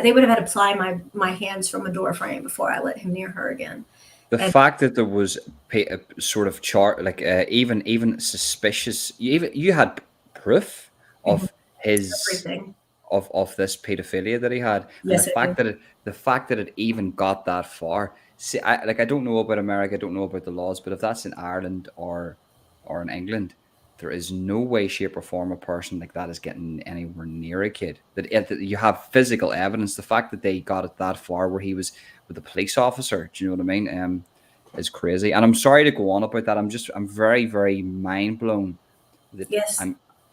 my hands from a door frame before I let him near her again. The And fact that there was a sort of chart, like even suspicious, you had proof of his everything. of this pedophilia that he had, and Yes, I do. the fact that it even got that far. See, I don't know about America, I don't know about the laws, but if that's in Ireland or in England, there is no way, shape, or form a person like that is getting anywhere near a kid. That you have physical evidence. The fact that they got it that far, where he was with a police officer, do you know what I mean? Is crazy. And I'm sorry to go on about that. I'm very, very mind blown that Yes.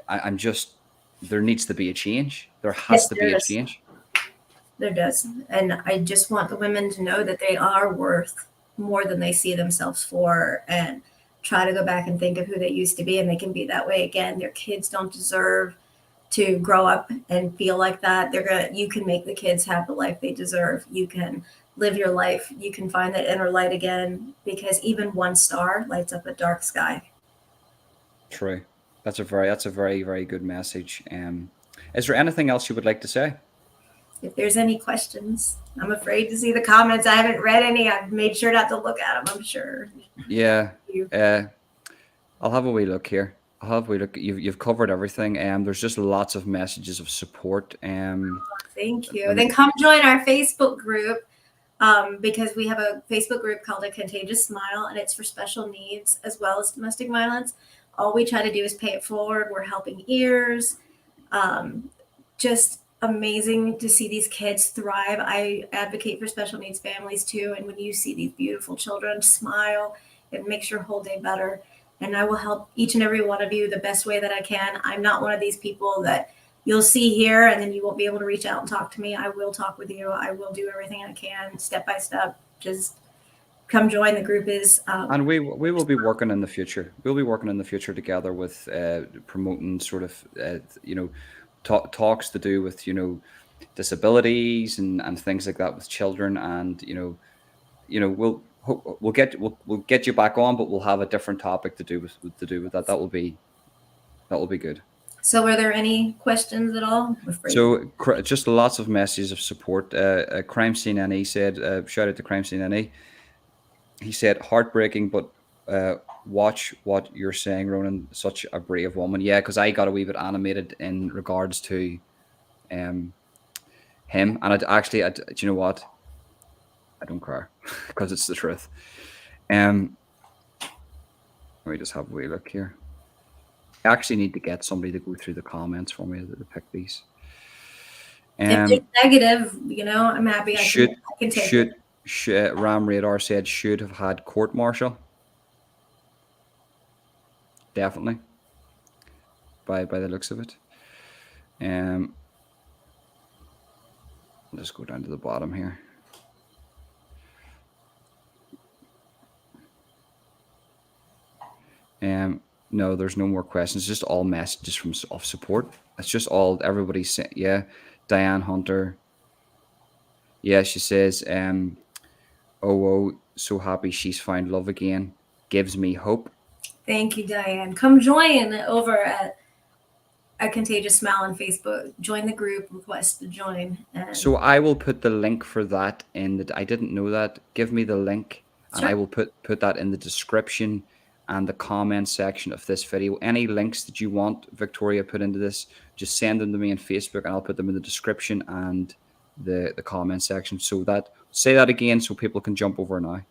I'm just, there needs to be a change. There has Yes, to there be a is. change. There does. And I just want the women to know that they are worth more than they see themselves for, and try to go back and think of who they used to be, and they can be that way again. Their kids don't deserve to grow up and feel like that. You can make the kids have the life they deserve. You can live your life. You can find that inner light again, because even one star lights up a dark sky. True. That's a very, very good message. Is there anything else you would like to say? If there's any questions, I'm afraid to see the comments. I haven't read any. I've made sure not to look at them, I'm sure. Yeah. You. I'll have a wee look here. I'll have a wee look. You've covered everything. There's just lots of messages of support. Thank you. Let me, Then come join our Facebook group, because we have a Facebook group called A Contagious Smile, and it's for special needs as well as domestic violence. All we try to do is pay it forward. We're helping ears. Just amazing to see these kids thrive. I advocate for special needs families too. And when you see these beautiful children smile, it makes your whole day better. And I will help each and every one of you the best way that I can. I'm not one of these people that you'll see here and then you won't be able to reach out and talk to me. I will talk with you. I will do everything I can step by step. Just come join. The group is and we will be working in the future. We'll be working in the future together with promoting sort of talks to do with disabilities and things like that with children, and we'll get you back on, but we'll have a different topic to do with that. That will be good. So are there any questions at all? So just lots of messages of support. Crime Scene NE said, shout out to Crime Scene NE. He said, heartbreaking, but watch what you're saying, Ronan. Such a brave woman. Yeah, because I got a wee bit animated in regards to um him, and do you know what? I don't care because it's the truth. Um, let me just have a wee look here. I actually need to get somebody to go through the comments for me to pick these. If there's negative, I'm happy Should I can take should, it. Ram Radar said should have had court martial. Definitely, by the looks of it. Let's go down to the bottom here. No, there's no more questions. Just all messages of support. It's just all everybody's saying. Yeah, Diane Hunter. Yeah, she says, oh, so happy she's found love again. Gives me hope. Thank you, Diane. Come join over at A Contagious Smile on Facebook. Join the group. Request to join. So I will put the link for that in the. I didn't know that. Give me the link, and I will put that in the description and the comment section of this video. Any links that you want Victoria put into this, just send them to me on Facebook, and I'll put them in the description and the comment section. So say that again, so people can jump over now.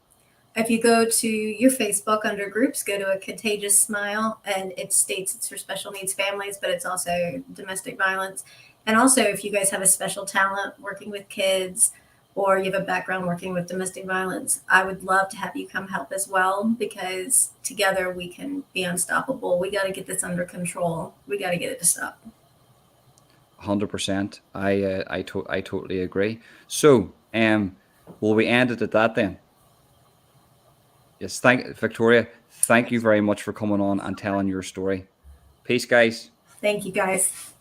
If you go to your Facebook under groups, go to A Contagious Smile, and it states it's for special needs families, but it's also domestic violence. And also, if you guys have a special talent working with kids, or you have a background working with domestic violence, I would love to have you come help as well, because together we can be unstoppable. We got to get this under control. We got to get it to stop. 100%. I totally agree. So, will we end it at that then? Yes, Victoria. Thank you very much for coming on and telling your story. Peace, guys. Thank you, guys.